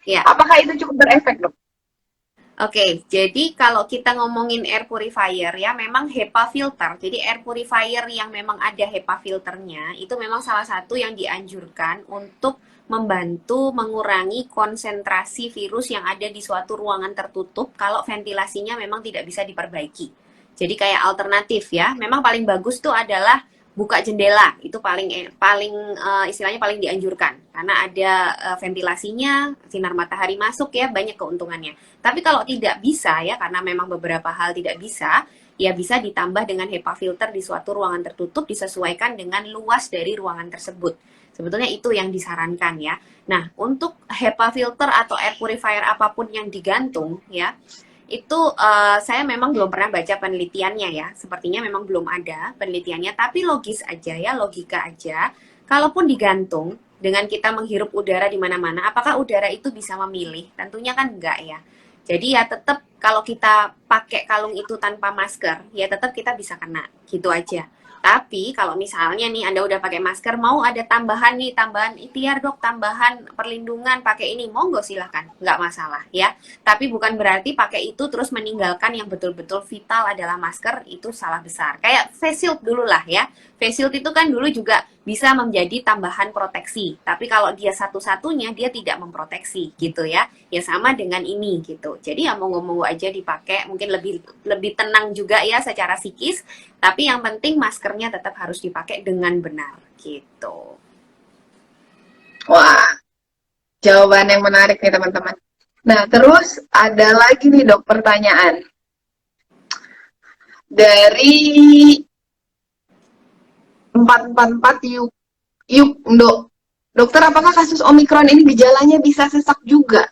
Ya. Apakah itu cukup berefek dok? Oke, jadi kalau kita ngomongin air purifier ya, memang HEPA filter. Jadi air purifier yang memang ada HEPA filternya, itu memang salah satu yang dianjurkan untuk membantu mengurangi konsentrasi virus yang ada di suatu ruangan tertutup kalau ventilasinya memang tidak bisa diperbaiki. Jadi kayak alternatif ya, memang paling bagus tuh adalah buka jendela, itu istilahnya paling dianjurkan karena ada ventilasinya, sinar matahari masuk ya, banyak keuntungannya. Tapi kalau tidak bisa ya, karena memang beberapa hal tidak bisa, ya bisa ditambah dengan HEPA filter di suatu ruangan tertutup disesuaikan dengan luas dari ruangan tersebut. Sebetulnya itu yang disarankan ya. Nah, untuk HEPA filter atau air purifier apapun yang digantung ya, itu saya memang belum pernah baca penelitiannya ya. Sepertinya memang belum ada penelitiannya, tapi logis aja ya, logika aja. Kalaupun digantung dengan kita menghirup udara di mana-mana, apakah udara itu bisa memilih? Tentunya kan enggak ya. Jadi ya tetap kalau kita pakai kalung itu tanpa masker, ya tetap kita bisa kena, gitu aja. Tapi kalau misalnya nih Anda udah pakai masker, mau ada tambahan nih, tambahan ikhtiar dok, tambahan perlindungan pakai ini, monggo silahkan, nggak masalah ya. Tapi bukan berarti pakai itu terus meninggalkan yang betul-betul vital adalah masker, itu salah besar. Kayak face shield dulu lah ya. Face shield itu kan dulu juga bisa menjadi tambahan proteksi. Tapi kalau dia satu-satunya, dia tidak memproteksi gitu ya. Ya sama dengan ini gitu. Jadi ya monggo-monggo aja dipakai, mungkin lebih tenang juga ya secara psikis. Tapi yang penting maskernya tetap harus dipakai dengan benar gitu. Wah, jawaban yang menarik nih teman-teman. Nah, terus ada lagi nih dok pertanyaan. Dari 444 yuk dok. Dokter, apakah kasus Omikron ini gejalanya bisa sesak juga?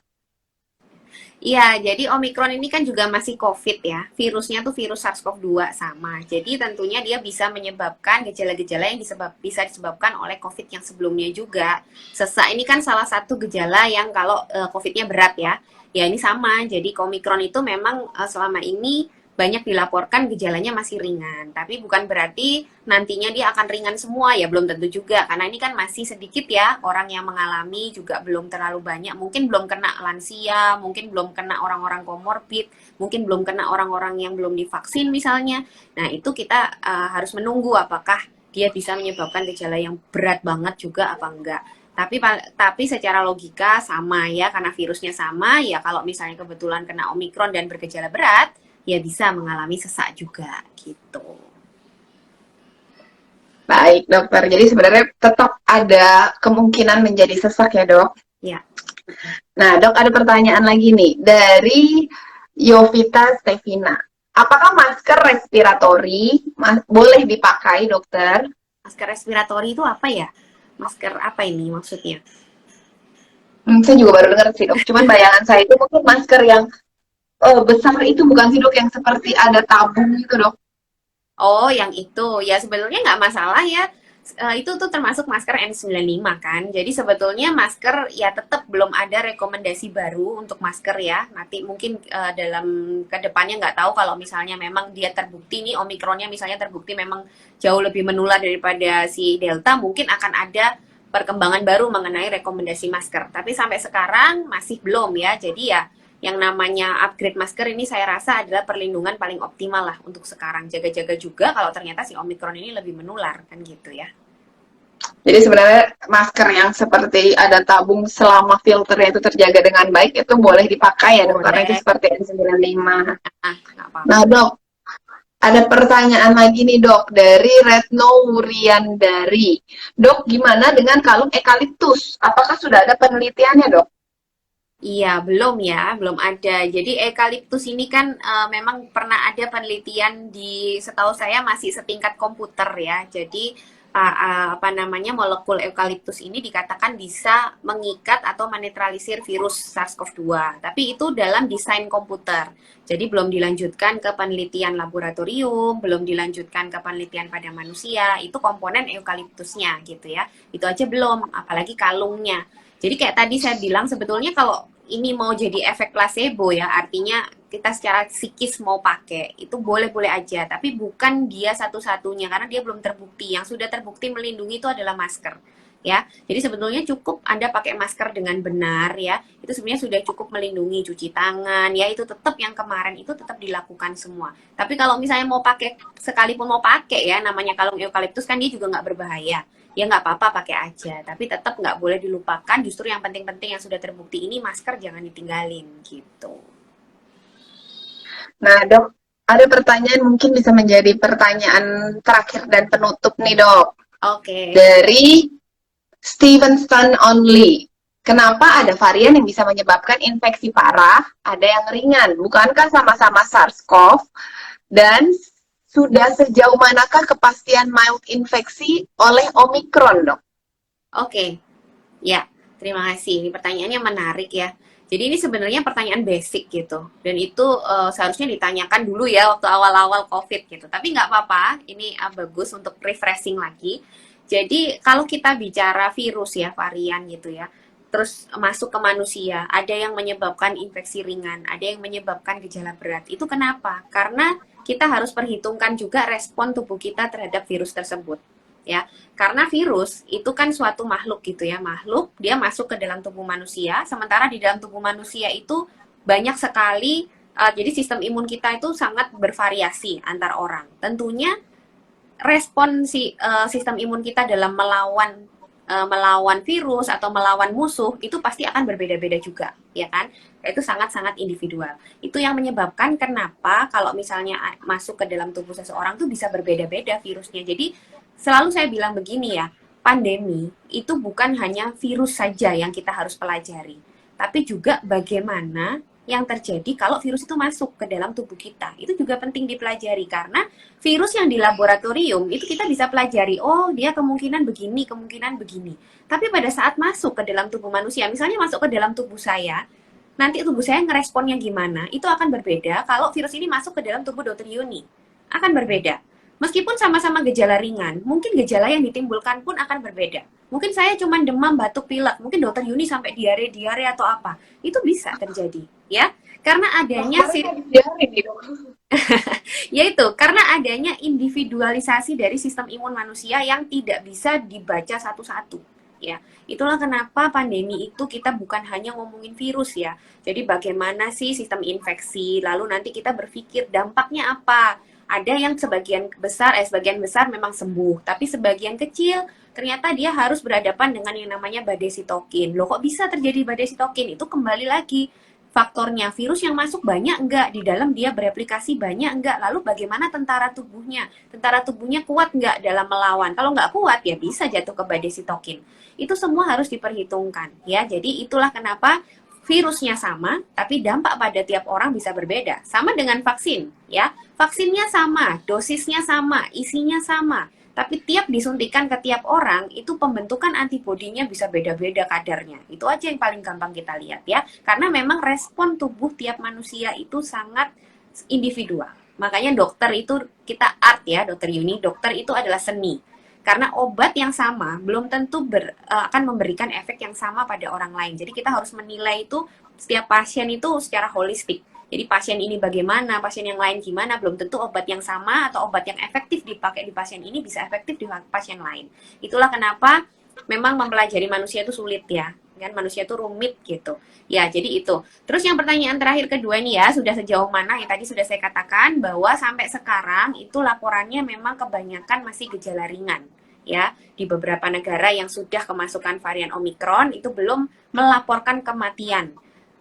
Iya, jadi Omikron ini kan juga masih COVID ya. Virusnya tuh virus SARS-CoV-2 sama. Jadi tentunya dia bisa menyebabkan gejala-gejala yang bisa disebabkan oleh COVID yang sebelumnya juga. Sesak ini kan salah satu gejala yang kalau COVID-nya berat ya. Ya ini sama. Jadi Omikron itu memang selama ini banyak dilaporkan gejalanya masih ringan. Tapi bukan berarti nantinya dia akan ringan semua ya, belum tentu juga. Karena ini kan masih sedikit ya orang yang mengalami, juga belum terlalu banyak. Mungkin belum kena lansia, mungkin belum kena orang-orang komorbid, mungkin belum kena orang-orang yang belum divaksin misalnya. Nah itu kita harus menunggu apakah dia bisa menyebabkan gejala yang berat banget juga apa enggak. Tapi secara logika sama ya, karena virusnya sama ya, kalau misalnya kebetulan kena Omikron dan bergejala berat, ya bisa mengalami sesak juga gitu. Baik dokter, jadi sebenarnya tetap ada kemungkinan menjadi sesak ya dok? Ya. Nah dok, ada pertanyaan lagi nih dari Yovita Stevina. Apakah masker respiratori boleh dipakai dokter? Masker respiratori itu apa ya? Masker apa ini maksudnya? Saya juga baru dengar sih dok, cuman bayangan saya itu mungkin masker yang besar itu bukan sih dok, yang seperti ada tabung gitu dok? Oh, yang itu. Ya sebenarnya nggak masalah ya. Itu tuh termasuk masker N95 kan. Jadi sebetulnya masker ya tetap belum ada rekomendasi baru untuk masker ya. Nanti mungkin dalam kedepannya nggak tahu kalau misalnya memang dia terbukti nih Omikronnya misalnya terbukti memang jauh lebih menular daripada si Delta, mungkin akan ada perkembangan baru mengenai rekomendasi masker. Tapi sampai sekarang masih belum ya. Jadi ya yang namanya upgrade masker ini saya rasa adalah perlindungan paling optimal lah untuk sekarang. Jaga-jaga juga kalau ternyata si Omikron ini lebih menular kan gitu ya. Jadi sebenarnya masker yang seperti ada tabung selama filternya itu terjaga dengan baik itu boleh dipakai ya dok, karena itu seperti N95. Nah dok, ada pertanyaan lagi nih dok dari Retno Wuryandari. Dok, gimana dengan kalung eukaliptus? Apakah sudah ada penelitiannya dok? Iya, belum ya, belum ada. Jadi eukaliptus ini kan memang pernah ada penelitian setahu saya masih setingkat komputer ya. Jadi apa namanya molekul eukaliptus ini dikatakan bisa mengikat atau menetralisir virus SARS-CoV-2. Tapi itu dalam desain komputer. Jadi belum dilanjutkan ke penelitian laboratorium, belum dilanjutkan ke penelitian pada manusia. Itu komponen eukaliptusnya gitu ya. Itu aja belum, apalagi kalungnya. Jadi kayak tadi saya bilang sebetulnya kalau ini mau jadi efek placebo ya, artinya kita secara psikis mau pakai, itu boleh-boleh aja, tapi bukan dia satu-satunya karena dia belum terbukti. Yang sudah terbukti melindungi itu adalah masker. Ya, jadi sebetulnya cukup Anda pakai masker dengan benar ya, itu sebenarnya sudah cukup melindungi. Cuci tangan ya, itu tetap yang kemarin itu tetap dilakukan semua. Tapi kalau misalnya mau pakai, sekalipun mau pakai ya, namanya kalung eukaliptus kan dia juga nggak berbahaya. Ya nggak apa-apa pakai aja, tapi tetap nggak boleh dilupakan. Justru yang penting-penting yang sudah terbukti ini masker jangan ditinggalin gitu. Nah, Dok, ada pertanyaan mungkin bisa menjadi pertanyaan terakhir dan penutup nih, Dok. Oke. Dari Stevenson Only. Kenapa ada varian yang bisa menyebabkan infeksi parah, ada yang ringan? Bukankah sama-sama SARS-CoV? Dan sudah sejauh manakah kepastian mild infeksi oleh Omicron, Dok? Oke. Ya, terima kasih. Ini pertanyaannya menarik ya. Jadi ini sebenarnya pertanyaan basic gitu. Dan itu seharusnya ditanyakan dulu ya waktu awal-awal COVID gitu. Tapi nggak apa-apa, ini bagus untuk refreshing lagi. Jadi kalau kita bicara virus ya, varian gitu ya, terus masuk ke manusia, ada yang menyebabkan infeksi ringan, ada yang menyebabkan gejala berat. Itu kenapa? Karena kita harus perhitungkan juga respon tubuh kita terhadap virus tersebut. Ya, karena virus itu kan suatu makhluk gitu ya, makhluk dia masuk ke dalam tubuh manusia, sementara di dalam tubuh manusia itu banyak sekali, jadi sistem imun kita itu sangat bervariasi antar orang. Tentunya respon sistem imun kita dalam melawan virus atau melawan musuh itu pasti akan berbeda-beda juga, ya kan? Itu sangat-sangat individual. Itu yang menyebabkan kenapa kalau misalnya masuk ke dalam tubuh seseorang tuh bisa berbeda-beda virusnya. Jadi selalu saya bilang begini ya, pandemi itu bukan hanya virus saja yang kita harus pelajari, tapi juga bagaimana yang terjadi kalau virus itu masuk ke dalam tubuh kita. Itu juga penting dipelajari karena virus yang di laboratorium itu kita bisa pelajari, oh dia kemungkinan begini, kemungkinan begini. Tapi pada saat masuk ke dalam tubuh manusia, misalnya masuk ke dalam tubuh saya, nanti tubuh saya ngeresponnya gimana, itu akan berbeda kalau virus ini masuk ke dalam tubuh dokter Yuni. Akan berbeda. Meskipun sama-sama gejala ringan, mungkin gejala yang ditimbulkan pun akan berbeda. Mungkin saya cuma demam, batuk, pilek, mungkin dokter Yuni sampai diare atau apa. Itu bisa terjadi, ya. Karena adanya yaitu karena adanya individualisasi dari sistem imun manusia yang tidak bisa dibaca satu-satu. Ya, itulah kenapa pandemi itu kita bukan hanya ngomongin virus ya. Jadi bagaimana sih sistem infeksi, lalu nanti kita berpikir dampaknya apa. Ada yang sebagian besar memang sembuh, tapi sebagian kecil ternyata dia harus berhadapan dengan yang namanya badai sitokin. Loh kok bisa terjadi badai sitokin? Itu kembali lagi faktornya, virus yang masuk banyak enggak, di dalam dia bereplikasi banyak enggak, lalu bagaimana tentara tubuhnya kuat enggak dalam melawan. Kalau enggak kuat ya bisa jatuh ke badai sitokin. Itu semua harus diperhitungkan ya. Jadi itulah kenapa virusnya sama, tapi dampak pada tiap orang bisa berbeda. Sama dengan vaksin, ya. Vaksinnya sama, dosisnya sama, isinya sama. Tapi tiap disuntikan ke tiap orang, itu pembentukan antibodinya bisa beda-beda kadarnya. Itu aja yang paling gampang kita lihat, ya. Karena memang respon tubuh tiap manusia itu sangat individual. Makanya dokter itu, kita art ya, dokter Yuni, dokter itu adalah seni. Karena obat yang sama belum tentu akan memberikan efek yang sama pada orang lain. Jadi kita harus menilai itu setiap pasien itu secara holistik. Jadi pasien ini bagaimana, pasien yang lain gimana, belum tentu obat yang sama atau obat yang efektif dipakai di pasien ini bisa efektif di pasien lain. Itulah kenapa memang mempelajari manusia itu sulit ya. Kan manusia itu rumit gitu. Ya, jadi itu. Terus yang pertanyaan terakhir kedua nih ya, sudah sejauh mana yang tadi sudah saya katakan bahwa sampai sekarang itu laporannya memang kebanyakan masih gejala ringan. Ya, di beberapa negara yang sudah kemasukan varian Omicron itu belum melaporkan kematian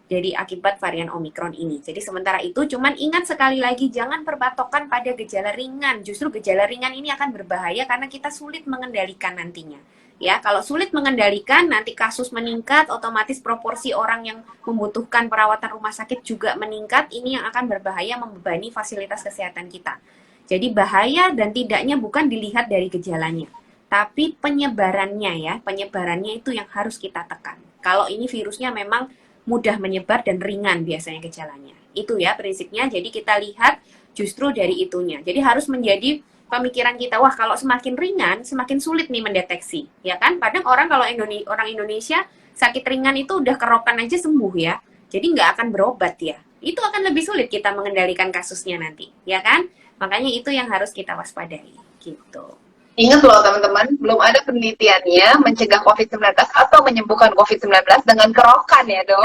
dari akibat varian Omicron ini. Jadi sementara itu cuman ingat sekali lagi jangan perbatokan pada gejala ringan. Justru gejala ringan ini akan berbahaya karena kita sulit mengendalikan nantinya. Ya, kalau sulit mengendalikan nanti kasus meningkat, otomatis proporsi orang yang membutuhkan perawatan rumah sakit juga meningkat. Ini yang akan berbahaya membebani fasilitas kesehatan kita. Jadi bahaya dan tidaknya bukan dilihat dari gejalanya, tapi penyebarannya ya, penyebarannya itu yang harus kita tekan. Kalau ini virusnya memang mudah menyebar dan ringan biasanya gejalanya. Itu ya prinsipnya, jadi kita lihat justru dari itunya. Jadi harus menjadi pemikiran kita, wah kalau semakin ringan, semakin sulit nih mendeteksi. Ya kan, kadang orang kalau orang Indonesia sakit ringan itu udah kerokan aja sembuh ya. Jadi nggak akan berobat ya. itu akan lebih sulit kita mengendalikan kasusnya nanti, ya kan? Makanya itu yang harus kita waspadai, gitu. Ingat loh teman-teman, belum ada penelitiannya mencegah COVID-19 atau menyembuhkan COVID-19 dengan kerokan ya dok.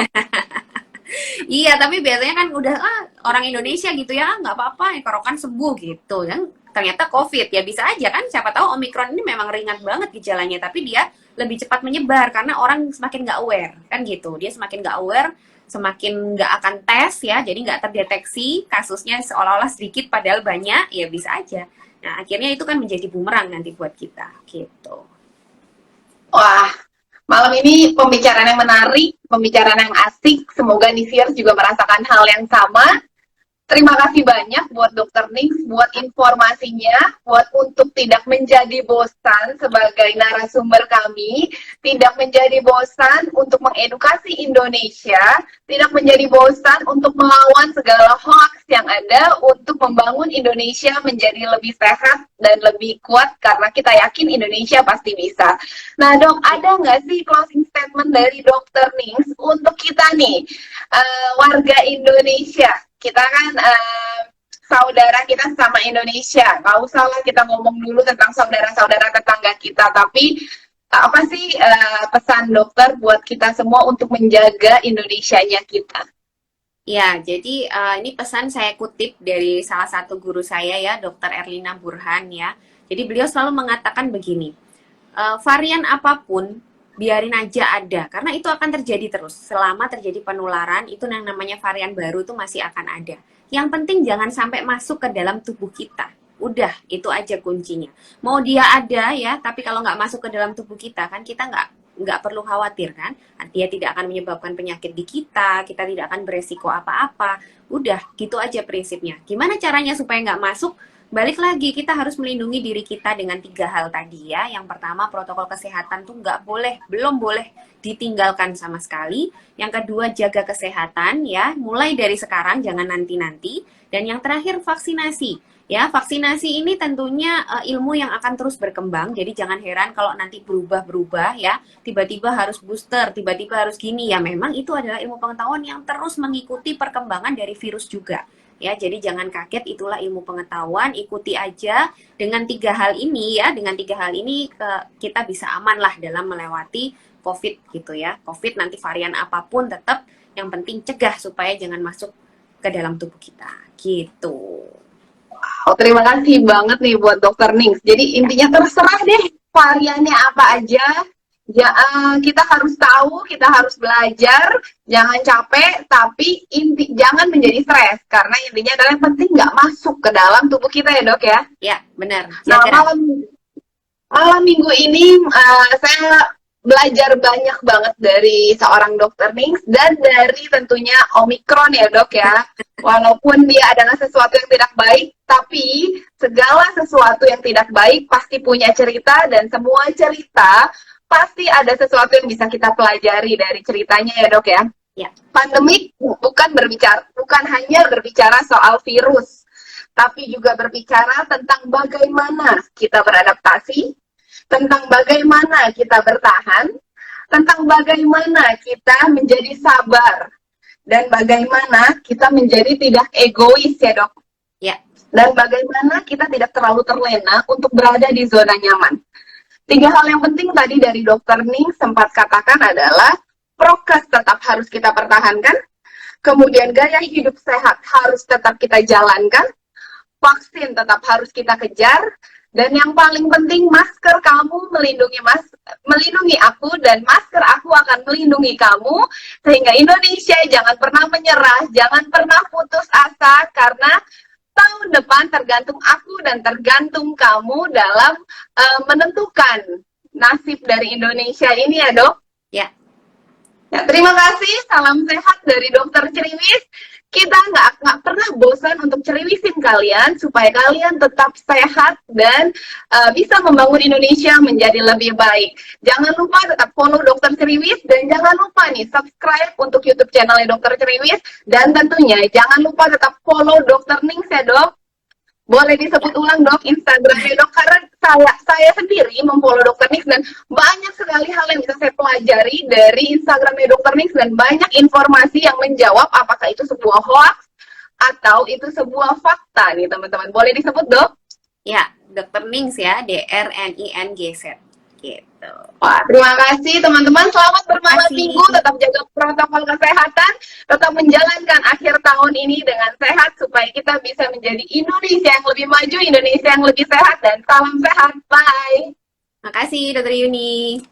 Iya, tapi biasanya kan udah orang Indonesia gitu ya, nggak apa-apa, yang kerokan sembuh gitu kan. Ternyata COVID ya bisa aja kan, siapa tahu Omikron ini memang ringan banget gejalanya, tapi dia lebih cepat menyebar karena orang semakin nggak aware kan gitu. Dia semakin nggak aware, semakin nggak akan tes ya, jadi nggak terdeteksi kasusnya seolah-olah sedikit padahal banyak, ya bisa aja. Nah akhirnya itu kan menjadi bumerang nanti buat kita gitu. Wah, malam ini pembicaraan yang menarik, pembicaraan yang asik. Semoga Nisiers juga merasakan hal yang sama. Terima kasih banyak buat Dr. Nings, buat informasinya, buat untuk tidak menjadi bosan sebagai narasumber kami, tidak menjadi bosan untuk mengedukasi Indonesia, tidak menjadi bosan untuk melawan segala hoax yang ada, untuk membangun Indonesia menjadi lebih sehat dan lebih kuat, karena kita yakin Indonesia pasti bisa. Nah dok, ada nggak sih closing statement dari Dr. Nings untuk kita nih, warga Indonesia? Kita kan saudara kita sama Indonesia, nggak usah lah kita ngomong dulu tentang saudara-saudara tetangga kita, tapi apa sih pesan dokter buat kita semua untuk menjaga Indonesianya kita? Ya, jadi ini pesan saya kutip dari salah satu guru saya ya, Dr. Erlina Burhan ya. Jadi beliau selalu mengatakan begini, varian apapun biarin aja ada, karena itu akan terjadi terus. Selama terjadi penularan, itu yang namanya varian baru itu masih akan ada. Yang penting jangan sampai masuk ke dalam tubuh kita. Udah, itu aja kuncinya. Mau dia ada ya, tapi kalau nggak masuk ke dalam tubuh kita, kan kita nggak perlu khawatir kan. Artinya tidak akan menyebabkan penyakit di kita tidak akan beresiko apa-apa. Udah, gitu aja prinsipnya. Gimana caranya supaya nggak masuk? Balik lagi, kita harus melindungi diri kita dengan 3 hal tadi ya. Yang pertama, protokol kesehatan tuh belum boleh ditinggalkan sama sekali. Yang kedua, jaga kesehatan ya, mulai dari sekarang, jangan nanti-nanti. Dan yang terakhir, vaksinasi. Ya, vaksinasi ini tentunya ilmu yang akan terus berkembang, jadi jangan heran kalau nanti berubah-berubah ya, tiba-tiba harus booster, tiba-tiba harus gini, ya memang itu adalah ilmu pengetahuan yang terus mengikuti perkembangan dari virus juga. Ya, jadi jangan kaget, itulah ilmu pengetahuan, ikuti aja dengan 3 hal ini ya, dengan 3 hal ini kita bisa aman lah dalam melewati COVID gitu ya. COVID nanti varian apapun tetap yang penting cegah supaya jangan masuk ke dalam tubuh kita gitu. Oh, terima kasih banget nih buat Dr. Nings. Jadi intinya terserah deh variannya apa aja. Ya, kita harus tahu, kita harus belajar, jangan capek, tapi jangan menjadi stres, karena intinya adalah yang penting nggak masuk ke dalam tubuh kita ya dok ya. Ya, benar. Nah, malam minggu ini saya belajar banyak banget dari seorang Dr. Nings dan dari tentunya Omikron ya dok ya. Walaupun dia adalah sesuatu yang tidak baik, tapi segala sesuatu yang tidak baik pasti punya cerita, dan semua cerita pasti ada sesuatu yang bisa kita pelajari dari ceritanya ya dok ya. Ya. Pandemik bukan hanya berbicara soal virus, tapi juga berbicara tentang bagaimana kita beradaptasi, tentang bagaimana kita bertahan, tentang bagaimana kita menjadi sabar, dan bagaimana kita menjadi tidak egois ya dok. Ya. Dan bagaimana kita tidak terlalu terlena untuk berada di zona nyaman. 3 hal yang penting tadi dari Dr. Ning sempat katakan adalah prokes tetap harus kita pertahankan, kemudian gaya hidup sehat harus tetap kita jalankan, vaksin tetap harus kita kejar, dan yang paling penting masker kamu melindungi aku, dan masker aku akan melindungi kamu, sehingga Indonesia jangan pernah menyerah, jangan pernah putus asa, karena tahun depan tergantung aku dan tergantung kamu dalam menentukan nasib dari Indonesia ini ya dok. Ya. Ya, terima kasih, salam sehat dari Dokter Ceriwis. Kita nggak pernah bosan untuk ceriwisin kalian supaya kalian tetap sehat dan bisa membangun Indonesia menjadi lebih baik. Jangan lupa tetap follow Dokter Ceriwis, dan jangan lupa nih subscribe untuk YouTube channelnya Dokter Ceriwis, dan tentunya jangan lupa tetap follow Dokter Nings ya dok. Boleh disebut ulang dok Instagramnya dok, karena saya sendiri memfollow Dokter Nix dan banyak sekali hal yang bisa saya pelajari dari Instagramnya Dokter Nix dan banyak informasi yang menjawab apakah itu sebuah hoax atau itu sebuah fakta nih teman-teman. Boleh disebut Dok? Ya, Dokter Nings ya, DRNINGZ. Gitu. Wah, terima kasih teman-teman. Selamat bermalam Kasih. minggu, tetap jaga protokol kesehatan, tetap menjalankan akhir tahun ini dengan sehat supaya kita bisa menjadi Indonesia yang lebih maju, Indonesia yang lebih sehat, dan salam sehat. Bye. Makasih Dokter Yuni.